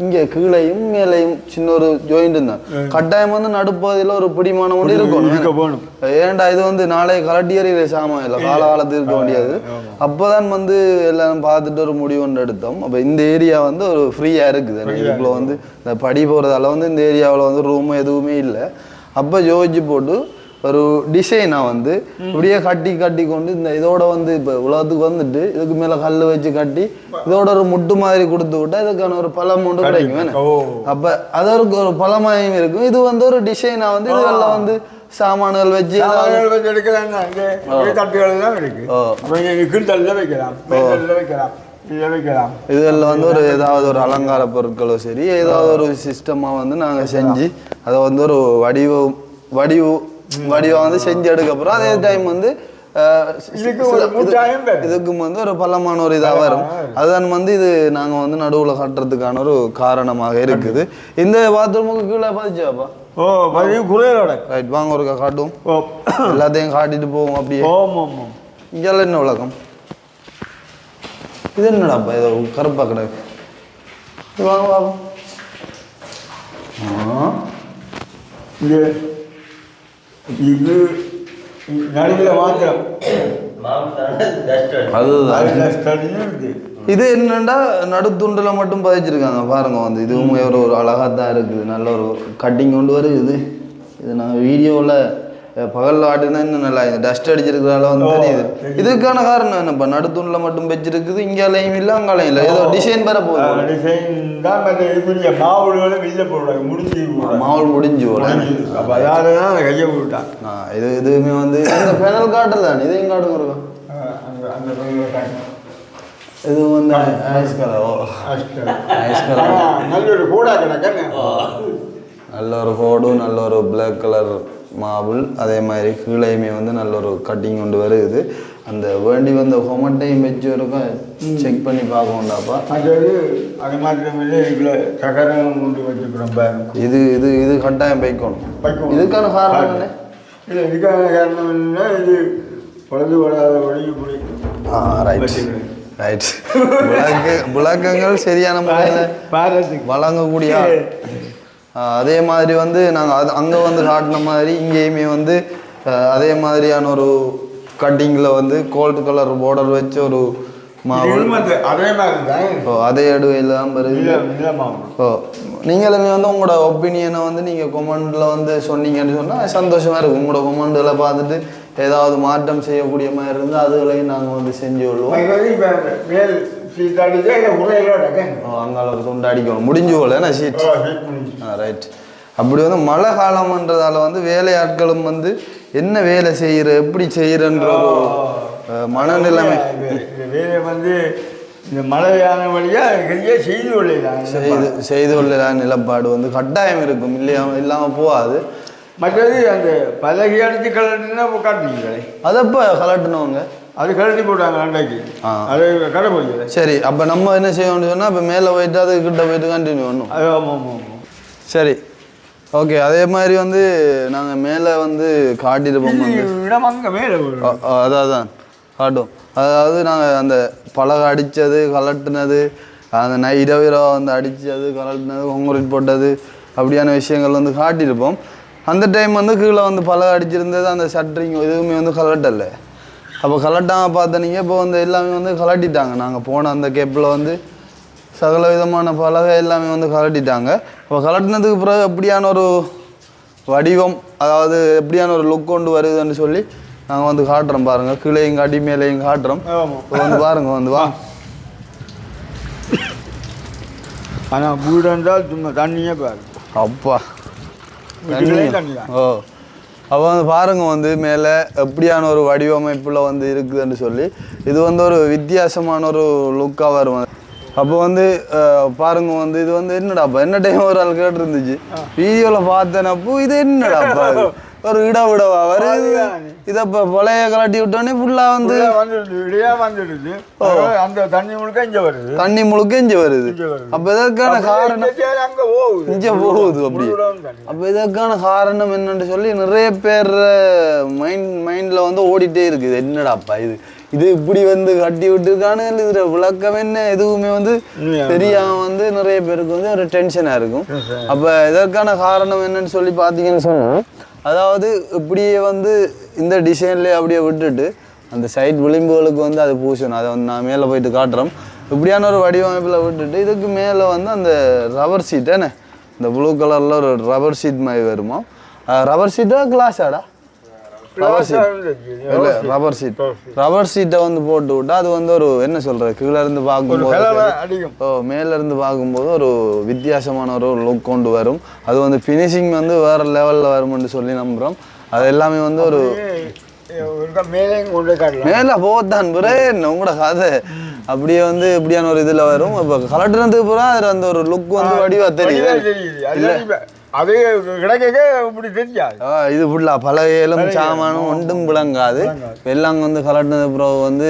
இங்கே கீழையும் மேலையும் சின்ன ஒரு ஜாயிண்ட் தான். கட்டாயம் வந்து நடுப்பகுதியில் ஒரு பிடிமானம் ஒன்று இருக்கணும். ஏன்டா இது வந்து நாளைய கலட்டியறிகிற சாமான் இல்லை, காலகாலத்தில் இருக்க முடியாது. அப்போதான் வந்து எல்லாரும் பார்த்துட்டு ஒரு முடிவு ஒன்று எடுத்தோம். அப்போ இந்த ஏரியா வந்து ஒரு ஃப்ரீயாக இருக்குது. இதுக்குள்ள வந்து இந்த படி போகிறதால வந்து இந்த ஏரியாவில் வந்து ரூம் எதுவுமே இல்லை. அப்போ யோசிச்சு போட்டு ஒரு டிசைனாக வந்து இப்படியே கட்டி கொண்டு இந்த இதோட வந்து இப்போ உலகத்துக்கு வந்துட்டு இதுக்கு மேலே கல் வச்சு கட்டி இதோட ஒரு முட்டு மாதிரி கொடுத்து விட்டா இதுக்கான ஒரு பழம் ஒன்று கிடைக்கும். அப்போ அதற்கு ஒரு பழமாயும் இருக்கும். இது வந்து ஒரு டிசைனாக வந்து இதெல்லாம் வந்து சாமான்கள் வச்சு எடுக்கலாம். இதெல்லாம் வந்து ஒரு ஏதாவது ஒரு அலங்கார பொருட்களோ சரி ஏதாவது ஒரு சிஸ்டமாக வந்து நாங்கள் செஞ்சு அதை வந்து ஒரு வடிவம் வந்து செஞ்சு எடுக்கப்புறம் அதே டைம் வந்து இதுக்கும் வந்து ஒரு பலமான ஒரு இதாக வரும். அதுதான் வந்து இது நாங்கள் வந்து நடுவில் காட்டுறதுக்கான ஒரு காரணமாக இருக்குது. இந்த பாத்ரூமுக்கு கீழே பதிச்சாப்பா ரைட் வாங்க ஒருக்கா காட்டுவோம். எல்லாத்தையும் காட்டிட்டு போவோம். அப்படியே இங்கெல்லாம் என்ன விளக்கம் இது என்னடாப்பா ஏதோ கருப்பா கிடக்கு. வாங்க வாங்க இது நடுவில் மாத்திரம் இது என்னண்டா நடுத்துண்டில் மட்டும் பதிச்சிருக்காங்க பாருங்க. வந்து இதுவும் ஒரு அழகாத்தான் இருக்குது. நல்ல ஒரு கட்டிங் கொண்டு வருது. இது நான் வீடியோவில் பகலில் ஆட்டுனா இன்னும் நல்லா இது டஸ்ட் அடிச்சிருக்கிறதால வந்து தெரியுது. இதுக்கான காரணம் என்னப்பா நடுத்துண்டில் மட்டும் வச்சிருக்குது, இங்கேலையும் இல்லை அங்காலையும் இல்லை, ஏதோ டிசைன் பெற போகுது. டிசைன் தான் மாவுளோட வெளில போடுறாங்க, மாவுள் முடிஞ்சு போடுறேன். அப்போ அதாவது தான் கையை போட்டான். இது இதுவுமே வந்து இந்த பெனல் காட்டு தான் இதையும் காட்டுங்க இருக்கும். இது வந்து ஐஸ் கலர் நல்ல ஒரு கோடா கிடக்கு. நல்ல ஒரு கோடும் நல்ல ஒரு பிளாக் கலர் மாவுள். அதே மாதிரி கீழையுமே வந்து நல்ல ஒரு கட்டிங் கொண்டு வருது. அந்த வேண்டி வந்த ஹொமட்டையும் வச்சு இருக்கும் செக் பண்ணி பார்க்கணும்டாப்பா. அது அது மாத்திரமே இதுல சகரம் கொண்டு வச்சுக்கிறோம் பாருங்க. இது இது இது கட்டாயம் வைக்கணும். இதுக்கான காரணம் என்ன? இல்லை இதுக்கான காரணம் என்ன, இது குழந்தை வராத வழி பிடிக்கும். Right right. விளக்கங்கள் சரியான முறையில் வழங்கக்கூடிய. அதே மாதிரி வந்து நாங்கள் அது அங்கே வந்து காட்டின மாதிரி இங்கேயுமே வந்து அதே மாதிரியான ஒரு கட்டிங்கில் வந்து கோல்டு கலர் பார்டர் வச்சு ஒரு மாவு அதே மாதிரி தான். அதே அடுவையில் தான் வருது. நீங்களுமே வந்து உங்களோட ஒப்பீனியனை வந்து நீங்கள் கொமெண்டில் வந்து சொன்னீங்கன்னு சொன்னால் சந்தோஷமாக இருக்கும். உங்களோட கொமெண்டில் பார்த்துட்டு ஏதாவது மாற்றம் செய்யக்கூடிய மாதிரி இருந்தால் அதுகளையும் நாங்கள் வந்து செஞ்சு கொள்வோம். அங்கால ஒரு துண்டு அடிக்கணும் முடிஞ்சு போல என்ன ஷீட். ரைட். அப்படி வந்து மழை காலம்ன்றதால வந்து வேலையாட்களும் வந்து என்ன வேலை செய்கிற எப்படி செய்கிறன்ற ஒரு மனநிலைமை வேலை வந்து இந்த மழையான வழியாக செய்து கொள்ளலாம் நிலப்பாடு வந்து கட்டாயம் இருக்கும். இல்லாமல் போகாது. மற்றது அந்த பலகை அடித்து கலட்டுனா காட்டுனீங்களே அதப்போ கலட்டுனவங்க அது கலட்டி போட்டாங்க அன்றைக்கு. அது கடை போய் சரி. அப்போ நம்ம என்ன செய்யணும்னு சொன்னால் இப்போ மேலே போயிட்டு அது கிட்ட போயிட்டு கண்டினியூ பண்ணும். ஆமாம் ஆமாம். சரி ஓகே. அதே மாதிரி வந்து நாங்கள் மேலே வந்து காட்டியிருப்போம். அங்கே மேலே அதான் காட்டும். அதாவது நாங்கள் அந்த பலகை அடித்தது கலட்டுனது அந்த இரவு வந்து அடித்தது கலட்டுனது கொங்குரிட் போட்டது அப்படியான விஷயங்கள் வந்து காட்டியிருப்போம். அந்த டைம் வந்து கீழே வந்து பலகை அடிச்சிருந்தது அந்த ஷட்டரிங் எதுவுமே வந்து கலட்டலை. அப்போ கலட்டாமல் பார்த்தனீங்க. இப்போ வந்து எல்லாமே வந்து கலட்டிட்டாங்க. நாங்கள் போன அந்த கேப்பில் வந்து சகல விதமான பலகை எல்லாமே வந்து கலட்டிட்டாங்க. அப்போ கலட்டினதுக்கு பிறகு எப்படியான ஒரு வடிவம், அதாவது எப்படியான ஒரு லுக் கொண்டு வருதுன்னு சொல்லி நாங்கள் வந்து காட்டுறோம் பாருங்கள். கீழேயும் காட்டி மேலேயும் காட்டுறோம். வந்து பாருங்கள் வந்து வா. ஆனால் வீடு இருந்தால் சும்மா தண்ணியே பாரு. அப்பா ஓ. அப்போ வந்து பாருங்க வந்து மேலே எப்படியான ஒரு வடிவமைப்பில் வந்து இருக்குதுன்னு சொல்லி இது வந்து ஒரு வித்தியாசமான ஒரு லுக்காக வரும். அப்போ வந்து பாருங்க வந்து இது வந்து என்னடாப்பா என்ன டைம் ஒரு ஆள் கேட்டு இருந்துச்சு வீடியோவில் பார்த்தேனப்போ இது என்னடாப்பா ஒரு விடவா வருது. இதை இப்போ பழைய கலட்டி விட்டோன்னே ஃபுல்லாக வந்து வந்துடுது. அந்த தண்ணி முழுக்க இங்கே வருது. தண்ணி முழுக்க இங்கே வருது. அப்போ இதற்கான காரணம் இங்கே போகுது அப்படி. அப்போ இதற்கான காரணம் என்னன்னு சொல்லி நிறைய பேர் மைண்டில் வந்து ஓடிட்டே இருக்குது. என்னடாப்பா இது இது இப்படி வந்து கட்டி விட்டுருக்கானு இதில் விளக்கம் என்ன எதுவுமே வந்து தெரியாமல் வந்து நிறைய பேருக்கு வந்து ஒரு டென்ஷனாக இருக்கும். அப்போ இதற்கான காரணம் என்னன்னு சொல்லி பார்த்தீங்கன்னு சொன்னால் அதாவது இப்படியே வந்து இந்த டிசைன்லேயே அப்படியே விட்டுட்டு அந்த சைட் விளிம்புகளுக்கு வந்து அது பூசணும். அதை வந்து நான் மேலே போயிட்டு காட்டுறோம். இப்படியான ஒரு வடிவமைப்பில் விட்டுட்டு இதுக்கு மேலே வந்து அந்த ரப்பர் சீட் என்ன இந்த ப்ளூ கலரில் ஒரு ரப்பர் சீட் மாதிரி வருமா. ரப்பர் சீட்டா கிளாஸாடா? ரப்பர் சீட் இல்லை ரப்பர் சீட். ரப்பர் சீட்டை வந்து போட்டு விட்டா அது வந்து ஒரு என்ன சொல்கிறது கீழே இருந்து பார்க்கும்போது மேலேருந்து பார்க்கும்போது ஒரு வித்தியாசமான ஒரு லுக் கொண்டு வரும். அது வந்து ஃபினிஷிங் வந்து வேறு லெவலில் வரும்னு சொல்லி நம்புகிறோம். அது எல்லாமே வந்து ஒரு மேலே போத்தான் பிறே உங்களோட கதை அப்படியே வந்து இப்படியான ஒரு இதில் வரும். இப்போ கலட்டுறதுக்கு பூரா அதில் அந்த ஒரு லுக் வந்து வடிவாக தெரியுது. இல்லை அது கிடைக்க இப்படி தெரியாது. இது ஃபுல்லாக பலகையிலும் சாமானும் ஒன்றும் விளங்காது. எல்லாம் வந்து கலட்டினது பிறகு வந்து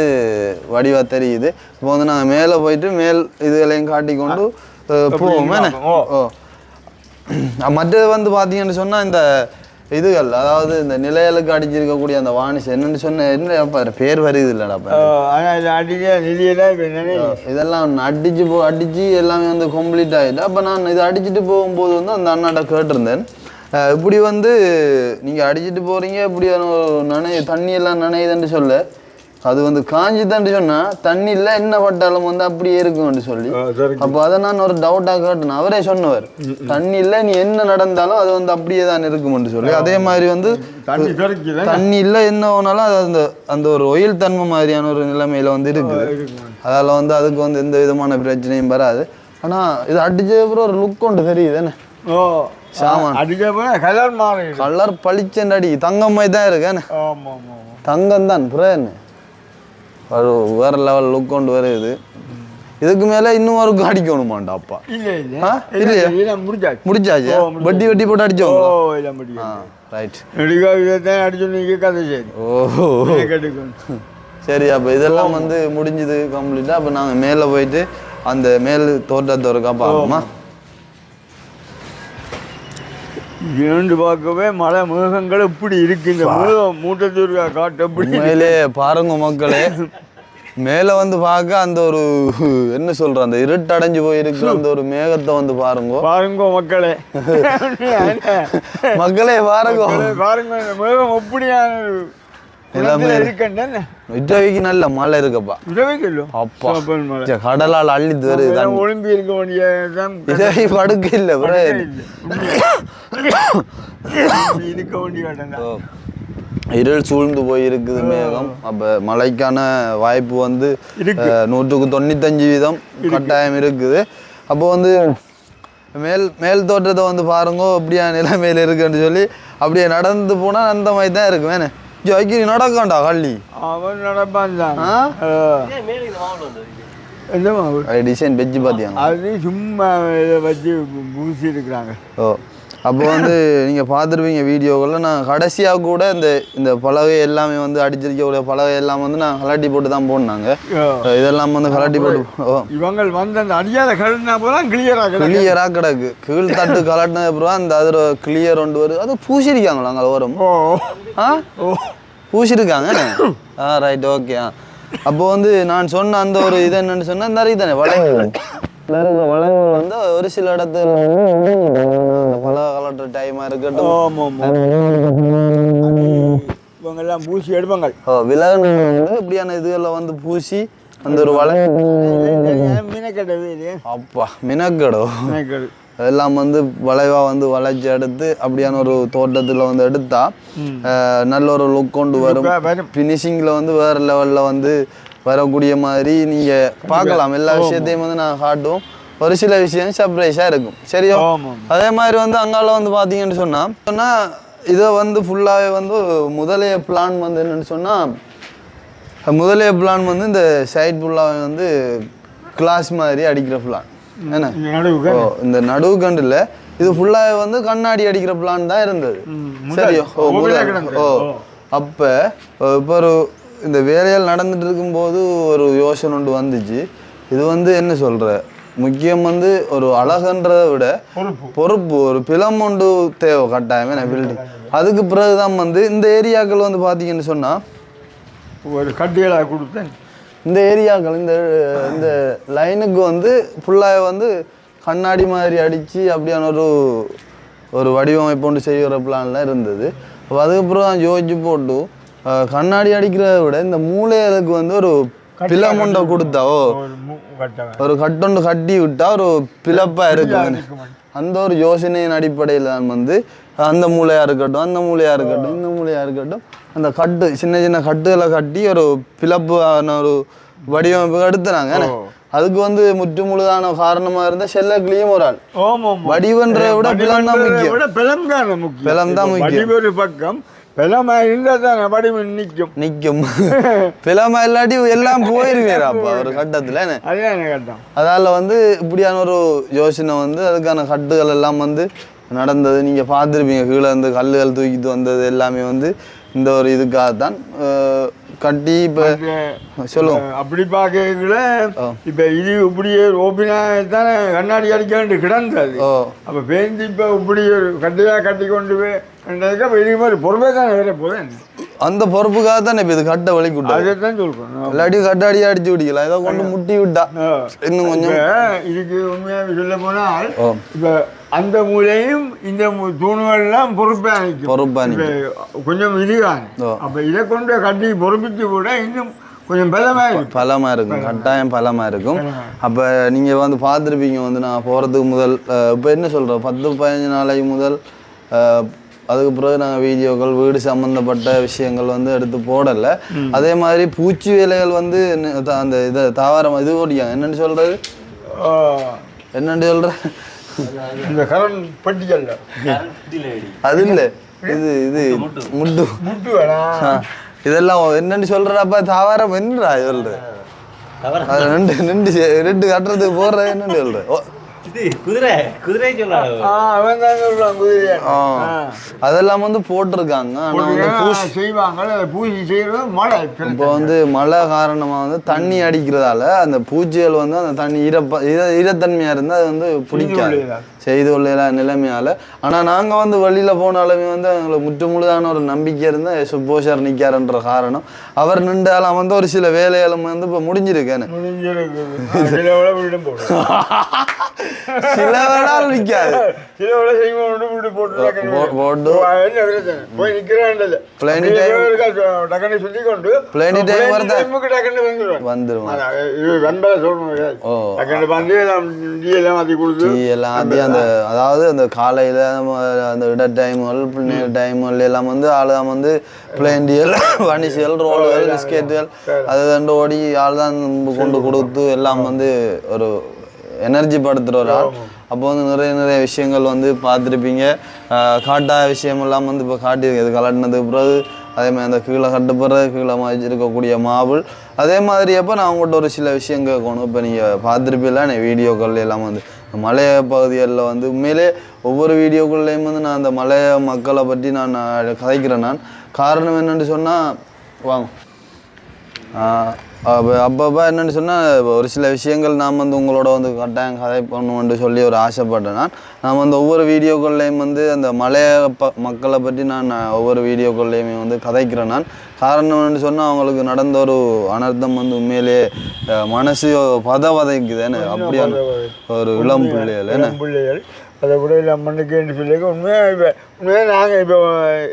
வடிவாக தெரியுது. இப்போ வந்து நாங்கள் மேலே போயிட்டு மேல் இதுகளையும் காட்டி கொண்டு போவோம். ஓ மற்றது வந்து பார்த்தீங்கன்னு சொன்னால் இந்த இதுகள் அதாவது இந்த நிலையலுக்கு அடிச்சிருக்கக்கூடிய அந்த வானிஷ் என்னன்னு சொன்ன என்ன பேர் வருது இல்லைடாப்பா. இதெல்லாம் அடிச்சு எல்லாமே வந்து கம்ப்ளீட் ஆகிட்டு அப்போ நான் இதை அடிச்சுட்டு போகும்போது வந்து அந்த அண்ணாட்ட கேட்டிருந்தேன். இப்படி வந்து நீங்கள் அடிச்சுட்டு போகிறீங்க இப்படி தண்ணியெல்லாம் நனையுதுன்னு சொல்ல அது வந்து காஞ்சி தண்டி சொன்னால் தண்ணியில் என்ன பட்டாலும் வந்து அப்படியே இருக்கும்னு சொல்லி அப்போ அதை நான் ஒரு டவுட்டாக கேட்டேன். அவரே சொன்னவர் தண்ணியில் நீ என்ன நடந்தாலும் அது வந்து அப்படியே தான் இருக்கும்னு சொல்லி. அதே மாதிரி வந்து தண்ணியில் என்ன ஆனாலும் அது அந்த அந்த ஒரு ஒயில் தன்மை மாதிரியான ஒரு நிலைமையில் வந்து இருக்குது. அதால் வந்து அதுக்கு வந்து எந்த விதமான பிரச்சனையும் வராது. ஆனால் இது அடிச்ச அப்புறம் ஒரு லுக் கொண்டு தெரியுது என்ன சாமான் கலர் பளிச்சென்று அடி தங்கம் மாதிரி தான் இருக்கு. தங்கம் தான் புற என்ன ஒரு வேற லெவல் லுக் கொண்டு வருது. இதுக்கு மேலே இன்னும் ஒரு அடிக்கணுமாண்டா அப்பா? இல்லையா முடிச்சாச்சு வட்டி வட்டி போட்டு அடிச்சோம். ரைட் அடிச்சு கதை சரி. ஓஹோ சரி அப்போ இதெல்லாம் வந்து முடிஞ்சுது கம்ப்ளீட்டாக. அப்போ நாங்கள் மேலே போயிட்டு அந்த மேல் தோட்டத்தை ஒருக்கா பார்ப்போமா? இரண்டு பார்க்கவே மழை மேகங்கள் இப்படி இருக்கு. இந்த மூட்டத்தூர் காட்டு எப்படி மேலே பாருங்க மக்களே. மேலே வந்து பார்க்க அந்த ஒரு என்ன சொல்ற அந்த இருட்டடைஞ்சு போயிருக்கு அந்த ஒரு மேகத்தை வந்து பாருங்க மக்களே. மக்களே பாருங்க இந்த மேகம் எப்படியான எல்லாமே இட்டவைக்கு நல்ல மழை இருக்கப்பா. அப்பா கடலால் அள்ளித்து வருது. ஒலிம்பி இருக்க வேண்டிய படுக்க இல்லை இருக்க வேண்டிய இருள் சூழ்ந்து போய் இருக்குது மேகம். அப்போ மழைக்கான வாய்ப்பு வந்து 195% கட்டாயம் இருக்குது. அப்போ வந்து மேல் தோற்றத்தை வந்து பாருங்க அப்படியா நிலைமையில் இருக்குன்னு சொல்லி அப்படியே நடந்து போனால் அந்த மாதிரி தான் இருக்கும். வேணே ஜோக்கி நடக்காண்டா கள்ளி அவன் நடப்பான் டிசைன் வச்சு பார்த்தியாங்க. அது சும்மா இதை வச்சு பூசி இருக்கிறாங்க. ஓ அப்போ வந்து நீங்கள் பார்த்துருப்பீங்க வீடியோக்களில். நான் கடைசியாக கூட இந்த பலகை எல்லாமே வந்து அடிச்சிருக்கக்கூடிய பலகை எல்லாம் வந்து நான் கலாட்டி போட்டு தான் போடனாங்க. இதெல்லாம் வந்து கலாட்டி போட்டு இவங்க வந்து அந்த அடியாத கலட்டினா போதான் கிளியராக கிடக்கு. கீழ் தட்டு கலாட்டினது அப்புறம் அந்த அதில் கிளியர் ஒன்று வருது. அது பூசிருக்காங்களா அங்கே வரும்? பூசிருக்காங்க. Right okay. அப்போ வந்து நான் சொன்ன அந்த ஒரு இது என்னன்னு சொன்னால் நிறைய தானே வளைவுகள் வளைவுகள் வந்து ஒரு சில இடத்துல பல கலர் டைமாக இருக்கட்டும் இவங்கெல்லாம் பூசி எடுப்பாங்க. விலகு வந்து இப்படியான இதுகளில் வந்து பூசி அந்த ஒரு வளைவு அப்பா மினக்கடோ அதெல்லாம் வந்து வளைவாக வந்து வளைச்சி எடுத்து அப்படியான ஒரு தோட்டத்தில் வந்து எடுத்தா நல்ல ஒரு லுக் கொண்டு வரும். ஃபினிஷிங்கில் வந்து வேறு லெவலில் வந்து வரக்கூடிய மாதிரி நீங்கள் பார்க்கலாம். எல்லா விஷயத்தையும் வந்து நான் காட்டுவோம். ஒரு சில விஷயம் சர்ப்ரைஸாக இருக்கும். சரியா? அதே மாதிரி வந்து அங்கால வந்து பார்த்தீங்கன்னு சொன்னால் இதை வந்து ஃபுல்லாகவே வந்து முதலைய பிளான் வந்து என்னென்னு சொன்னால் முதலைய பிளான் வந்து இந்த சைட் ஃபுல்லாகவே வந்து கிளாஸ் மாதிரி அடிக்கிற பிளான் என்ன இந்த நடுவு கண்டில் இது ஃபுல்லாகவே வந்து கண்ணாடி அடிக்கிற பிளான் தான் இருந்தது. சரியோ? அப்போ இப்போ ஒரு இந்த வேலைகள் நடந்துட்டு இருக்கும்போது ஒரு யோசனை ஒன்று வந்துச்சு. இது வந்து என்ன சொல்கிற முக்கியம் வந்து ஒரு அழகுன்றதை விட பொறுப்பு ஒரு பிலம் ஒன்று தேவை கட்டாயமே நான் பில்டிங். அதுக்கு பிறகுதான் வந்து இந்த ஏரியாக்கள் வந்து பார்த்தீங்கன்னு சொன்னால் ஒரு கட்டியலாக கொடுத்தேன். இந்த ஏரியாக்கள் இந்த லைனுக்கு வந்து ஃபுல்லாக வந்து கண்ணாடி மாதிரி அடித்து அப்படியான ஒரு வடிவமைப்பு ஒன்று செய்கிற பிளான்லாம் இருந்தது. அப்போ அதுக்கப்புறம் தான் யோசிச்சு போட்டு கண்ணாடி அடிக்கிறத விட இந்த மூளைகளுக்கு வந்து ஒரு பிளமொண்டை கொடுத்தாவோ ஒரு கட்டொண்டு கட்டி விட்டா ஒரு பிளப்பாக இருக்கு. அந்த ஒரு யோசனையின் அடிப்படையில் தான் வந்து அந்த மூளையாக இருக்கட்டும் இந்த மூளையாக இருக்கட்டும் அந்த கட்டு சின்ன சின்ன கட்டுகளை கட்டி ஒரு பிளப்பான ஒரு வடிவமைப்பு எடுத்துனாங்க. அதுக்கு வந்து முழுதான காரணமாக இருந்த செல்லக்கிளியும் ஒரு ஆள் வடிவன்றதை விட பிளம் தான் முக்கியம். ஒரு பக்கம் பிளமா இருந்தால் தான் வடிவம் நிற்கும். பிளமா இல்லாட்டி எல்லாம் போயிருவேறாப்பா ஒரு கட்டத்தில். கட்டம் அதால் வந்து இப்படியான ஒரு யோசனை வந்து அதுக்கான கட்டுகள் எல்லாம் வந்து நடந்தது. நீங்கள் பார்த்துருப்பீங்க கீழே இந்த கல்லுகள் தூக்கிட்டு வந்தது எல்லாமே வந்து இந்த ஒரு இதுக்காகத்தான் கட்டி. இப்போ சொல்லுவோம் அப்படி பார்க்கல. இப்போ இது இப்படியே ஓப்பினாக தானே கண்ணாடி அடிக்க வேண்டி கிடந்தது. அப்போ பேருந்து இப்போ இப்படி ஒரு கட்டியாக கட்டி கொண்டு போய் இது மாதிரி பொறுப்பே தானே வேற போதும். அந்த பொறுப்புக்காக தான் இப்போ இது கட்டை வலிக்கிட்டோம். அதைத்தான் சொல்கிறோம். இல்லாட்டி கட்டாடி அடிச்சு விடிக்கலாம். ஏதோ கொண்டு முட்டி விட்டா இன்னும் கொஞ்சம் இதுக்கு உண்மையாக சொல்ல போனால் இப்போ அந்த மூலையும் இந்த தூணுகள்லாம் பொறுப்பாக கொஞ்சம் இதுதான். அப்போ இதை கொண்டு கட்டி பொறுப்பிச்சு கூட இன்னும் கொஞ்சம் பலமாக இருக்கும். கட்டாயம் பலமாக இருக்கும். அப்போ நீங்கள் வந்து பார்த்துருப்பீங்க வந்து நான் போகிறதுக்கு முதல் இப்போ என்ன சொல்கிறோம் 10-15 நாளைக்கு முதல் அதுக்கு பிறகு நாங்கள் வீடியோக்கள் வீடு சம்மந்தப்பட்ட விஷயங்கள் வந்து எடுத்து போடலை. அதே மாதிரி பூச்சி வேலைகள் வந்து அந்த இதை தாவரம் இது ஓடிக்காங்க. என்னென்னு சொல்கிறது இந்த கரண்ட் பட்டிகள் அது இல்லை இது முட்டு இதெல்லாம் என்னென்னு சொல்கிறப்ப தாவரம் என்னடா சொல்கிறேன் அது ரெண்டு கட்டுறதுக்கு போடுற என்னென்னு சொல்கிறேன் அவன் தான் சொல்றான் குதிரை. அதெல்லாம் வந்து போட்டிருக்காங்க. ஆனா வந்து செய்வாங்க, பூச்சி செய்யறது மழை. இப்போ வந்து மழை காரணமா வந்து தண்ணி அடிக்கிறதால அந்த பூச்சிகள் வந்து அந்த தண்ணி ஈரத்தன்மையா இருந்தா அது வந்து பிடிக்காது செய்து கொள்ள நிலைமையால. ஆனா நாங்க வந்து வெளியில போனாலுமே வந்து எங்களுக்கு முற்றுமுழுதான ஒரு நம்பிக்கை இருந்தா சுப்போஷர் நிக்காருன்ற காரணம் அவர் நின்றாலும் வந்து ஒரு சில வேலைகளும் வந்து இப்போ முடிஞ்சிருக்கேன்னு சில வேளால் நிற்காது அதாவது அந்த காலையில அந்த இட டைம்கள் டைம்கள் எல்லாம் வந்து ஆளுதான் வந்து பிளேண்டியல் வனிசியல் ரோடுகள் பிஸ்கெட்டுகள் அது வந்து ஓடி ஆள் தான் கொண்டு கொடுத்து எல்லாம் வந்து ஒரு எனர்ஜி படுத்துகிற ஒரு ஆள். அப்போ வந்து நிறைய விஷயங்கள் வந்து பார்த்துருப்பீங்க. காட்டாத விஷயமெல்லாம் வந்து இப்போ காட்டியிருக்கு. இது கலட்டினதுக்கு பிறகு அதேமாதிரி அந்த கீழே கட்டுப்படுறது கீழே இருக்கக்கூடிய மாபிள் அதே மாதிரி அப்போ நான் உங்கள்கிட்ட ஒரு சில விஷயம் கேட்கணும். இப்போ நீங்கள் பார்த்துருப்பீங்களா வீடியோக்கள் எல்லாம் வந்து மலைய பகுதிகளில் வந்து உண்மையிலே ஒவ்வொரு வீடியோக்கள்லேயும் வந்து நான் அந்த மலைய மக்களை பற்றி நான் கதைக்கிறேன். நான் காரணம் என்னென்னு சொன்னால் வாங்க அப்பப்போ என்னென்னு சொன்னால் ஒரு சில விஷயங்கள் நான் வந்து உங்களோட வந்து கட்டாயம் கதை பண்ணுவோன்ட்டு சொல்லி ஒரு ஆசைப்பட்டேன். நான் வந்து ஒவ்வொரு வீடியோக்கள்லேயும் வந்து அந்த மலைய மக்களை பற்றி நான் ஒவ்வொரு வீடியோக்கள்லேயுமே வந்து கதைக்கிறேன். நான் காரணம் என்னென்னு சொன்னால் அவங்களுக்கு நடந்த ஒரு அனர்த்தம் வந்து உண்மையிலேயே மனசு வதைக்குதுன்னு அப்படியான ஒரு இளம் பிள்ளைகள் அதை கூட இல்லை மண்ணுக்குன்னு சொல்லியிருக்க உண்மையாக நாங்கள் இப்போ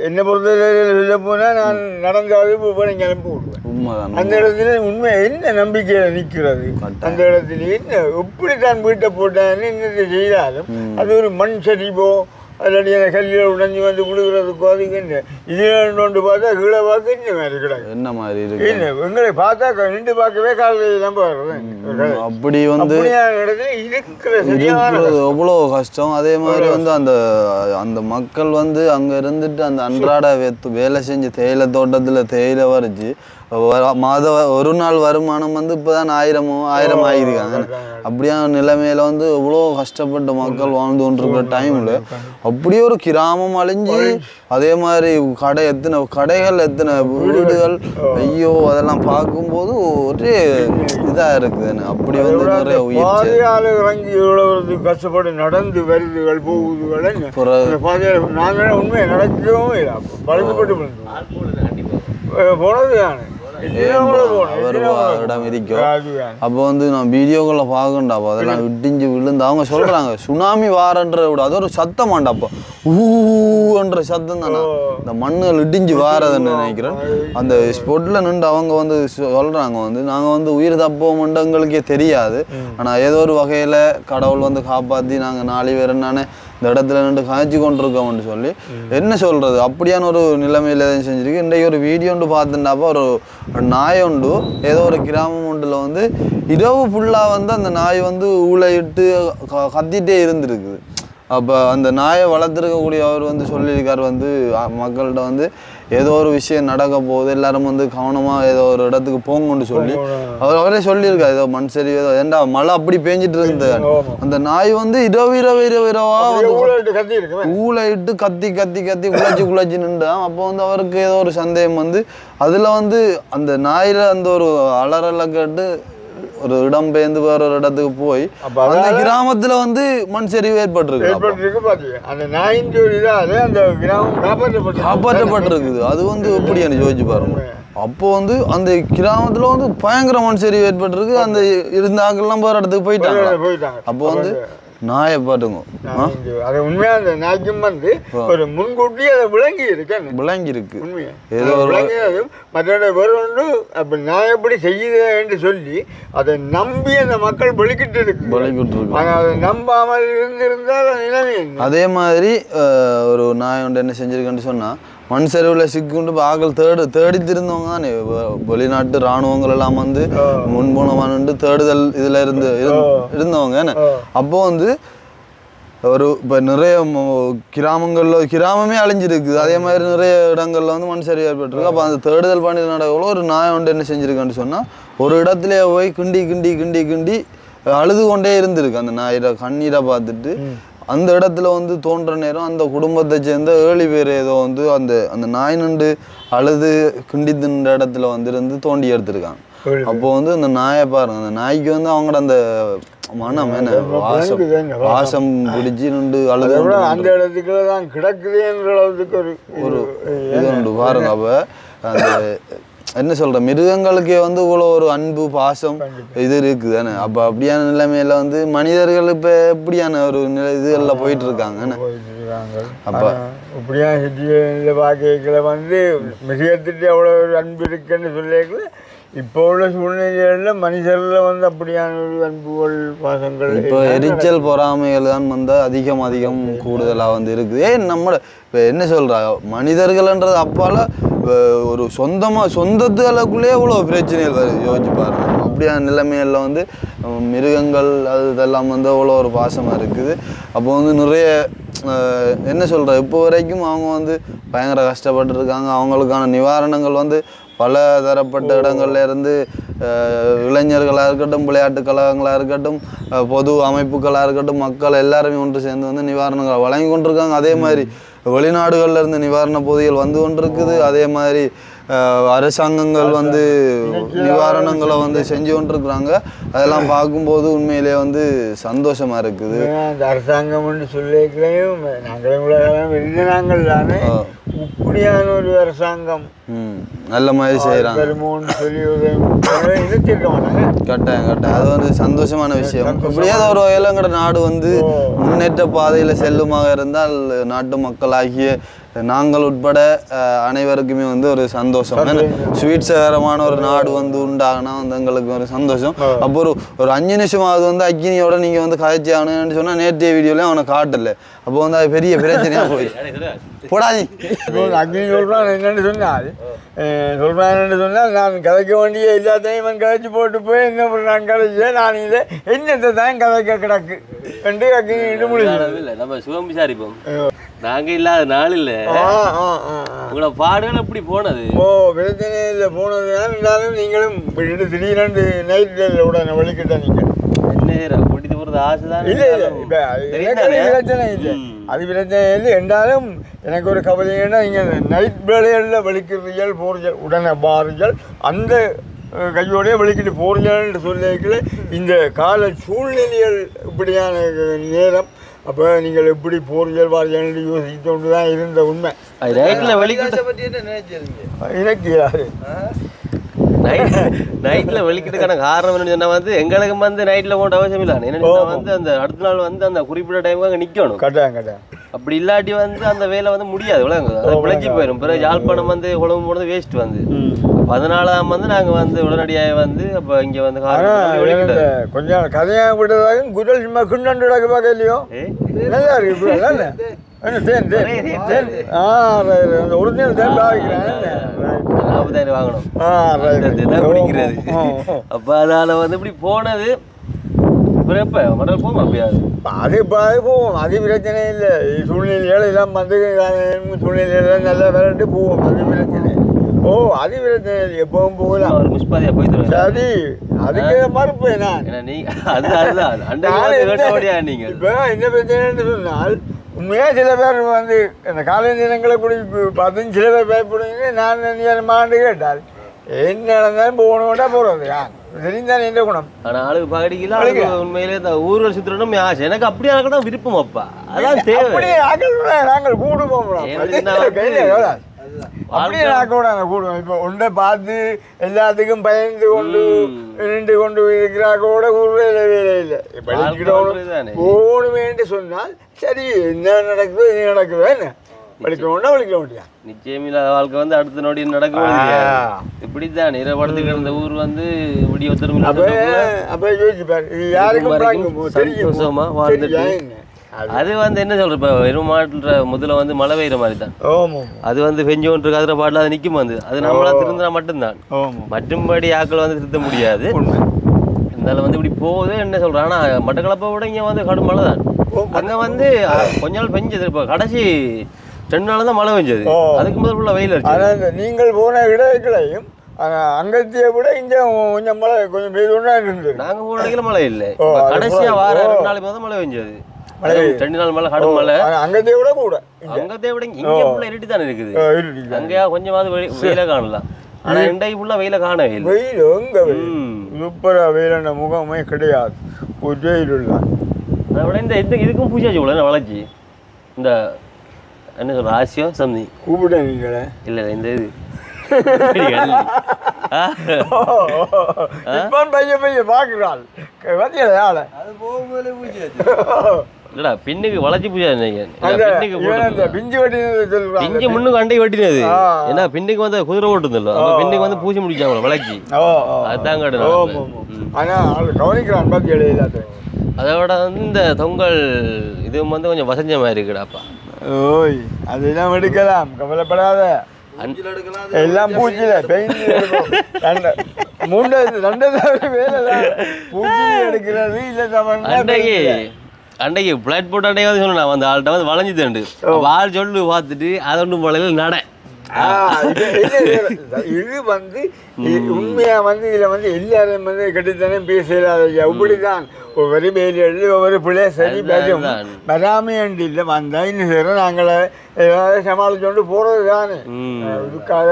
என்னை பொறுத்தவரை சொல்ல போனால் நான் நடந்தாலும் இப்போ நீங்கள் அனுப்பி விடுவேன். அந்த இடத்துல உண்மை என்ன நம்பிக்கையில் நிற்கிறது, அந்த இடத்துல என்ன எப்படி தான் வீட்டை போட்டான்னு என்னத்தை செய்தாலும் அது ஒரு மண் சரிப்போ அதில் அந்த கல்லில் உடஞ்சி வந்து விழுகிறதுக்கோ அதுக்கு என்ன இதில் ஒன்று பார்த்தா கீழே பார்க்க இந்த மாதிரி கிடக்கு என்ன மாதிரி இருக்கு என்ன எங்களை பார்த்தா நின்று பார்க்கவே காலையில் தான் போகிறது. அப்படி வந்து இடத்துல இருக்கிறது எவ்வளோ கஷ்டம். அதே மாதிரி வந்து அந்த மக்கள் வந்து அங்கே இருந்துட்டு அந்த அன்றாட வேலை செஞ்சு தேயிலை தோட்டத்தில் தேயிலை வரைச்சி ஒரு நாள் வருமானம் வந்து இப்போதான் 1000 ஆகிருக்காங்க. அப்படியான நிலைமையில வந்து எவ்வளோ கஷ்டப்பட்ட மக்கள் வாழ்ந்து கொண்டிருக்கிற டைம்ல அப்படியே ஒரு கிராமம் அழிஞ்சு அதே மாதிரி கடைகள் எத்தனை வீடுகள் ஐயோ அதெல்லாம் பார்க்கும்போது ஒரே இதாக இருக்குதுன்னு அப்படி வந்து நிறைய உயிர் கஷ்டப்பட்டு நடந்து வருதுகள் போகுதுகள் நாங்கள் உண்மையை நடக்கவும் இல்லை பழக்கப்பட்டு போனது தானே இடம் இருக்கும். அப்போ வந்து நான் வீடியோக்களை பார்க்கண்டா அதெல்லாம் விட்டிஞ்சு விழுந்து அவங்க சொல்றாங்க சுனாமி வாரன்ற விட அது ஒரு சத்தமாண்டா. அப்போ ஊன்ற சத்தம் தானே இந்த மண்ணுகள் இடிஞ்சு வாரதுன்னு நினைக்கிறேன். அந்த ஸ்பாட்ல நின்று அவங்க வந்து சொல்றாங்க வந்து நாங்கள் வந்து உயிர் தப்போம்ன்ட்டு எங்களுக்கே தெரியாது. ஆனால் ஏதோ ஒரு வகையில் கடவுள் வந்து காப்பாற்றி நாங்கள் 4 பேர் நானே இந்த இடத்துல நின்று காய்ச்சி கொண்டிருக்கோம்னு சொல்லி என்ன சொல்கிறது அப்படியான ஒரு நிலைமையில் எதுவும் செஞ்சுருக்கு. இன்றைக்கு ஒரு வீடியோ ஒன்று பார்த்துட்டாப்போ ஒரு நாய் உண்டு ஏதோ ஒரு கிராமம் ஒன்றில் வந்து இரவு ஃபுல்லாக வந்து அந்த நாய் வந்து ஊழையிட்டு கத்திகிட்டே இருந்திருக்குது. அப்போ அந்த நாயை வளர்த்துருக்கக்கூடிய அவர் வந்து சொல்லியிருக்கார் வந்து மக்கள்கிட்ட வந்து ஏதோ ஒரு விஷயம் நடக்க போகுது எல்லாரும் வந்து கவனமாக ஏதோ ஒரு இடத்துக்கு போங்கன்னு சொல்லி அவரே சொல்லியிருக்காரு. ஏதோ மண் சரி ஏதோ ஏண்டா மழை அப்படி பேஞ்சிட்டு இருந்தது அந்த நாய் வந்து இரவா வந்து ஊழையிட்டு கத்தி குழச்சி நின்றான். அப்போ வந்து அவருக்கு ஏதோ ஒரு சந்தேகம் வந்து அதில் வந்து அந்த நாயில் அந்த ஒரு அலறலை கேட்டு ஒரு இடம் பெயர்ந்து வேற ஒரு இடத்துக்கு போய் அந்த கிராமத்துல வந்து மண் சரிவு ஏற்பட்டிருக்கு. அந்த நாயின் அந்த கிராமம் காப்பாற்றப்பட்டிருக்குது. அது வந்து எப்படி எனக்கு யோசிச்சு பாருங்க. அப்போ வந்து அந்த கிராமத்துல வந்து பயங்கர மண் சரிவு ஏற்பட்டிருக்கு. அந்த இருந்த ஆக்கெல்லாம் வேற இடத்துக்கு போயிட்டாங்க. அப்போ வந்து நாயை பாட்டுங்க அது உண்மையா அந்த நாய்க்கும் வந்து ஒரு முன்கூட்டி அதை விளங்கி இருக்கு ஏதோ மற்ற வேறு அப்படி நாய் எப்படி செய்யுது என்று சொல்லி அதை நம்பி அந்த மக்கள் வெளிக்கிட்டு இருக்கு. அதை நம்பாமல் இருந்திருந்தால் நிலைமை. அதே மாதிரி ஒரு நாய் ஒன்று என்ன செஞ்சிருக்குன்னு சொன்னா மண் சரிவில் சிக்குண்டு ஆக்கள் தேடி திருந்தவங்க தானே வெளிநாட்டு இராணுவங்கள் எல்லாம் வந்து முன்போனவான்னு தேடுதல் இதில் இருந்தவங்க. அப்போ வந்து ஒரு இப்போ நிறைய கிராமமே அழிஞ்சிருக்குது. அதே மாதிரி நிறைய இடங்கள்ல வந்து மண் சரிவு ஏற்பட்டிருக்கு. அப்போ அந்த தேடுதல் பணியில் நடக்கல ஒரு நாய் ஒன்று என்ன செஞ்சிருக்கான்னு சொன்னால் ஒரு இடத்துல போய் கிண்டி அழுது கொண்டே இருந்திருக்கு அந்த நாயிட கண்ணீரை பார்த்துட்டு. அந்த இடத்துல வந்து தோன்ற நேரம் அந்த குடும்பத்தை சேர்ந்த 7 பேர் ஏதோ வந்து அந்த அந்த நாய் நண்டு அழுது கிண்டித்துன்ற இடத்துல வந்து இருந்து தோண்டி எடுத்திருக்காங்க. அப்போ வந்து அந்த நாயை பாருங்க, அந்த நாய்க்கு வந்து அவங்களோட அந்த மனம் என்ன வாசம் பிடிச்சி நின்று அழுது அந்த இடத்துக்கு தான் கிடக்குதுன்ற அளவுக்கு ஒரு இது உண்டு பாருங்க. அப்போ அந்த என்ன சொல்ற மிருகங்களுக்கே வந்து இவ்வளோ ஒரு அன்பு பாசம் இது இருக்குது தானே. அப்போ அப்படியான நிலைமையில வந்து மனிதர்கள் இப்போ எப்படியான ஒரு இதுகளில் போயிட்டு இருக்காங்க. அப்போ இப்படியா சிட்டியில் பார்க்கல வந்து மிருகத்திட்டு அவ்வளோ ஒரு அன்பு இருக்குன்னு சொல்லிக்கல. இப்போ உள்ள சூழ்நிலைகளில் மனிதர்களில் வந்து அப்படியான ஒரு அன்புகள் பாசங்கள் இப்போ எரிச்சல் பொறாமைகள் தான் வந்து அதிகம் கூடுதலாக வந்து இருக்குது. நம்ம இப்போ என்ன சொல்கிறா மனிதர்கள்ன்றது அப்பால ஒரு சொந்தத்துக்குள்ளேயே இவ்வளோ பிரச்சனைகள் வருது, யோசிச்சு பாருங்க. அப்படியான நிலைமைகளில் வந்து மிருகங்கள் அது இதெல்லாம் வந்து அவ்வளோ ஒரு பாசமாக இருக்குது. அப்போ வந்து நிறைய என்ன சொல்கிற இப்போ வரைக்கும் அவங்க வந்து பயங்கர கஷ்டப்பட்டுருக்காங்க. அவங்களுக்கான நிவாரணங்கள் வந்து பல தரப்பட்ட இடங்கள்ல இருந்து இளைஞர்களாக இருக்கட்டும், விளையாட்டு கழகங்களாக இருக்கட்டும், பொது அமைப்புகளாக இருக்கட்டும், மக்கள் எல்லாருமே ஒன்று சேர்ந்து வந்து நிவாரணங்களை வழங்கி கொண்டிருக்காங்க. அதே மாதிரி வெளிநாடுகளில் இருந்து நிவாரண பொதிகள் வந்து கொண்டிருக்குது. அதே மாதிரி அரசாங்கங்கள் வந்து நிவாரணங்களை வந்து செஞ்சு கொண்டிருக்கிறாங்க. அதெல்லாம் பார்க்கும்போது உண்மையிலே வந்து சந்தோஷமா இருக்குது. அந்த அரசாங்கம் சொல்லிக்கலையும் நாங்கள் தானே இப்படியான ஒரு அரசாங்கம் நல்ல மாதிரி செய்யறாங்க. கட்டாயம் அது வந்து சந்தோஷமான விஷயம். இப்படியாவது ஒரு வகையிலங்கிற நாடு வந்து முன்னேற்ற பாதையில செல்லுமாக இருந்தால் நாட்டு மக்களாகிய நாங்கள் உட்பட அனைவருக்குமே வந்து ஒரு சந்தோஷம். ஸ்வீட்ஸகரமான ஒரு நாடு வந்து உண்டாகனா வந்து எங்களுக்கு ஒரு சந்தோஷம். அப்போ ஒரு 5 நிமிஷமாவது வந்து அக்னியோட நீங்க வந்து கதைச்சி ஆகணும்னு சொன்னா நேற்றைய வீடியோல அவனை காட்டல. அப்போ வந்து அது பெரிய பிரச்சனையா போயிடுச்சு. போடாது அக்னி சொல்றான் என்னன்னு சொன்னால் நான் கதைக்க வேண்டிய எல்லாத்தையும் இவன் கதைச்சு போட்டு போய் என்ன நான் கதைச்சேன், நான் இதை என்னத்தை தான் கதைக்க கிடக்கு என்று அக்னி முடியல. நம்ம சுகம் விசாரிப்போம். நாங்க இல்லாத நாள் இல்ல உங்களோட பாடுகள் எப்படி போனது? பிரச்சனை இல்லை போனது தான். இருந்தாலும் நீங்களும் திடீரென்று நைட்ல உடனே வலிக்கிட்ட நீங்க என்ன கூட்டிட்டு போறது ஆசைதான். இல்லை பிரச்சனை இல்லை, அது பிரச்சனை இல்லை. என்றாலும் எனக்கு ஒரு கவலைன்னா நீங்கள் நைட் வேலைகளில் வலிக்கிறீர்கள் போறீர்கள் உடனே பாருங்கள். அந்த கையோடய வலிக்கிட்டு போறீர்கள் சொல்லிக்கல. இந்த கால சூழ்நிலைகள் இப்படியான நேரம். அப்போ நீங்கள் எப்படி போறீர்கள் வார்கள் யோசித்து கொண்டு தான் இருந்த உண்மை. எனக்கு நைட்ல வெளிக்கிட்டுக்கான காரணம் என்னன்னு சொன்னா வந்து எங்களுக்கு வந்து நைட்ல போட்ட அவசியம் இல்லை. என்னன்னா வந்து அந்த அடுத்த நாள் வந்து அந்த குறிப்பிட்ட டைமுக்கு அங்கே நிற்கணும். கட்டாயம் அப்படி இல்லாட்டி வந்து அந்த வேலை வந்து முடியாது, விளைஞ்சி போயிடும். பிறகு யாழ்ப்பாணம் வந்து குழம்பு போனது வேஸ்ட் வந்து. அதனால வந்து நாங்கள் வந்து உடனடியாக வந்து அப்போ இங்கே வந்து கொஞ்சம் கதையாக விட்டதாக குரல் சும்மா குண்டண்டு பார்க்க இல்லையோ நல்லா இருக்கு. ஒரிஜினல் தேன் வாங்கணும் குடிக்கிறது. அப்போ அதனால வந்து இப்படி போனது. போவோம் அப்படியாது அது போவோம், அது பிரச்சனை இல்லை. சூழ்நிலைகள் எல்லாம் வந்து சூழ்நிலையில நல்லா விளையாட்டு போவோம், அது பிரச்சனை. அது பிரச்சனை இல்லை, எப்பவும் போகலாம். ஒரு முஸ்பாதியா போய் சரி, அதுக்கு மறுப்பேன் நான். நீங்கள் இப்போ என்ன பிரச்சனைன்னு சொன்னால் உண்மையாக சில பேர் வந்து இந்த காலை நேரங்களை குடி பார்த்து சில பேர் பயப்படுவீங்க. நான் மாண்டு கேட்டால் என்ன நடந்தாலும் போகணும்டா போகிறது தெரிந்தால் எந்த குணம். ஆனால் ஆளுக்கு பகடிக்கலாம் உண்மையிலே இந்த ஊர்கள் சுற்றுறோம் ஆசை. எனக்கு அப்படியே கூட விருப்பம். அப்பா அதான் தேவை. நாங்கள் கூடுவோம் அப்படியே கூட கூடுவோம். இப்போ ஒன்றை பார்த்து எல்லாத்துக்கும் பயந்து கொண்டு நின்று கொண்டு இருக்கிறா கூட வேலை இல்லை. போகணுமேன்னு சொன்னால் சரி என்ன நடக்குதோ இது நடக்குதோ என்ன வலிக்கணும்னா வலிக்க முடியாது. நிச்சயமில்லாத வாழ்க்கை வந்து அடுத்த நோடி நடக்கும். இப்படித்தான் இரவடத்துக்கு இருந்த ஊர் வந்து இப்படி ஒருத்தரும் அப்ப யோசிப்பாரு யாருக்கும் சந்தோஷமா வாழ்ந்துட்டு. அது வந்து என்ன சொல்ற இப்போ வெறும் மாட்டுற முதல்ல வந்து மழை பெய்கிற மாதிரி தான். அது வந்து பெஞ்சு கொண்டு இருக்கிற பாட்டில் அது நிற்கும். வந்து அது நம்மளா திருந்தினா மட்டும்தான், மற்றும்படி ஆக்கள் வந்து திருத்த முடியாது. இருந்தாலும் வந்து இப்படி போகுது என்ன சொல்கிறேன். ஆனால் மட்டக்களப்பை விட இங்கே வந்து கடும் மழை தான். அங்கே வந்து கொஞ்ச நாள் பெஞ்சது. இப்போ கடைசி 2 நாள் தான் மழை பெஞ்சது. அதுக்கு முதல் ஃபுல்லாக வெயில் அடிச்சு. நீங்கள் போன இடங்களையும் அங்கத்தையை விட இங்கே கொஞ்சம் மழை கொஞ்சம் பெய்து ஒன்றா இருந்தது. நாங்கள் போன இடத்துல மழை இல்லை, கடைசியாக வார 2 நாள் தான் மழை பெஞ்சது. 2 நாள் மழை, கடும் மழை. அங்கத்தை விட கூட அங்கத்தை விட இங்கே ஃபுல்லாக இருட்டி தானே இருக்குது. அங்கேயா கொஞ்சமாவது வெயில காணலாம், ஆனால் இன்றைக்கு ஃபுல்லாக வெயில காணவே இல்லை. வெயில் எங்கே வெயில் சூப்பராக வெயிலான முகமே கிடையாது, ஒரு வெயில் இல்லை. அதை விட இந்த இதுக்கும் பூஜாச்சு கூட வளர்ச்சி. இந்த என்ன சொல்ற ஆசியம் சம்தி கூப்பிட்டேன் நீங்களே இல்லை இந்த இது பையன் பையன் பார்க்குறாள் ஆளை அது போகும்போது பூஜையாச்சு. இல்லடா பின்னுக்கு வளர்ச்சி பூஜை பிஞ்சு வெட்டி பிஞ்சு முன்னுக்கு அண்டை வெட்டினது. ஏன்னா பின்னுக்கு வந்து குதிரை ஓட்டுதல்ல, பின்னுக்கு வந்து பூச்சி முடிச்சாங்க வளர்ச்சி. அதுதான் கடை. ஆனால் கவனிக்கிறான் பார்த்து எழுதாது. அதை விட வந்து இந்த தொங்கல் இது வந்து கொஞ்சம் வசஞ்ச மாதிரி இருக்குடாப்பா. ஓய் அதெல்லாம் எடுக்கலாம், கவலைப்படாத. எல்லாம் பூச்சியில எடுக்கிறது இல்லை. அன்றைக்கு பிளாட் போட்டு அண்டையாவது சொன்னேன் நான், அந்த ஆள்கிட்ட வந்து வளைஞ்சு தண்டு வாழ் சொல்லு பார்த்துட்டு அதை ஒன்றும் வளையல நட. இது வந்து உண்மையா வந்து இதுல வந்து எல்லாரும் வந்து கட்டித்தானே பேசலாத. இப்படிதான் ஒவ்வொரு வேலையில் ஒவ்வொரு பிள்ளை சரி பேசும் வராமையண்டு இல்லை வந்தா இன்னும் சரி நாங்களை ஏதாவது சமாளிச்சோண்டு போறது தானே. இதுக்காக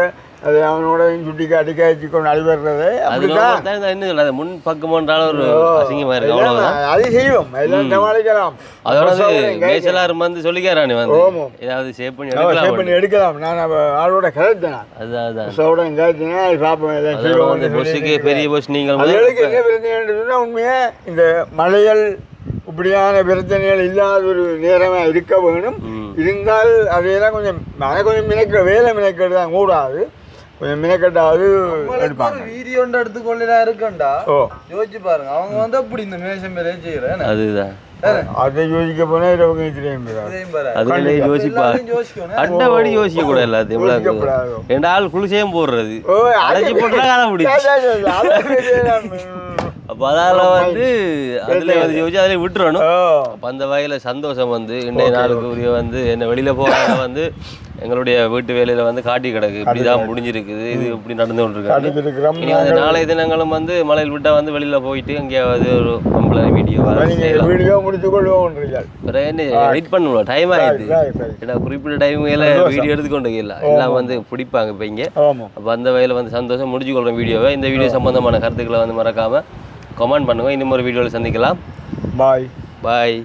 அது அவனோட சுட்டி காட்டி காய்ச்சி கொண்டு அழிவர்றது அப்படிதான் முன் பக்கம் ஒரு அசிங்கமா இருக்கு. அவ்வளவுதான் அது செய்வோம், எல்லாம் சமாளிக்கலாம். அதோட மேய்ச்சலாரும் வந்து சொல்லிக்கிறானே வந்து ஏதாவது சேவ் பண்ணி எடுக்கலாம். நான் ஆளோட கதைத்தேன், அதுதான் காய்ச்சினா பார்ப்போம் எல்லாம் செய்வோம். பொஸ்ஸுக்கு பெரிய பொஸ் நீங்கள் அதுகளுக்கு என்ன பிரச்சனை சொன்னா உண்மையா இந்த மலைகள் இப்படியான பிரச்சனைகள் இல்லாத ஒரு நேரமாக இருக்க வேணும். இருந்தால் அதையெல்லாம் கொஞ்சம் வேலை மினக்கெட்டு தான் கூடாது, கொஞ்சம் மினக்கெட்டாவது எடுப்பாங்க. வீடியோ எடுத்துக்கொள்ளா இருக்கண்டா யோசிச்சு பாருங்க. அவங்க வந்து அப்படி இந்த மேஷம் பேரே செய்யறேன். அதுதான் அதை யோசிக்க போனா அண்டபடி யோசிக்க கூட எல்லாத்தையும் 2 ஆள் குளிசையும் போடுறது அடைச்சி போட்டுறா முடியும். அப்போ அதால வந்து அதுல வந்து யோசிச்சு அதில் விட்டுறணும். அப்போ அந்த வகையில் சந்தோஷம் வந்து இன்றைய நாளுக்கு உரிய வந்து என்ன வெளியில் போகிறத வந்து எங்களுடைய வீட்டு வேலையில் வந்து காட்டி கிடக்கு, இப்படிதான் முடிஞ்சிருக்குது, இது இப்படி நடந்து கொண்டிருக்காங்க. இனி வந்து நாளைய தினங்களும் வந்து மலையில் விட்டால் வந்து வெளியில் போயிட்டு எங்கேயாவது ஒரு நம்மள வீடியோ முடிச்சு கொள்வோம். வெயிட் பண்ணுவோம், டைம் ஆகிடுது. ஏன்னா குறிப்பிட்ட டைம் வீடியோ எடுத்துக்கொண்டு இல்லை எல்லாம் வந்து பிடிப்பாங்க இப்போ இங்கே. அப்போ அந்த வகையில் வந்து சந்தோஷம் முடிச்சு கொள்கிறோம் வீடியோவை. இந்த வீடியோ சம்பந்தமான கருத்துக்களை வந்து மறக்காமல் கமெண்ட் பண்ணுங்க. இன்னும் ஒரு வீடியோவில் சந்திக்கலாம். பாய் பாய்.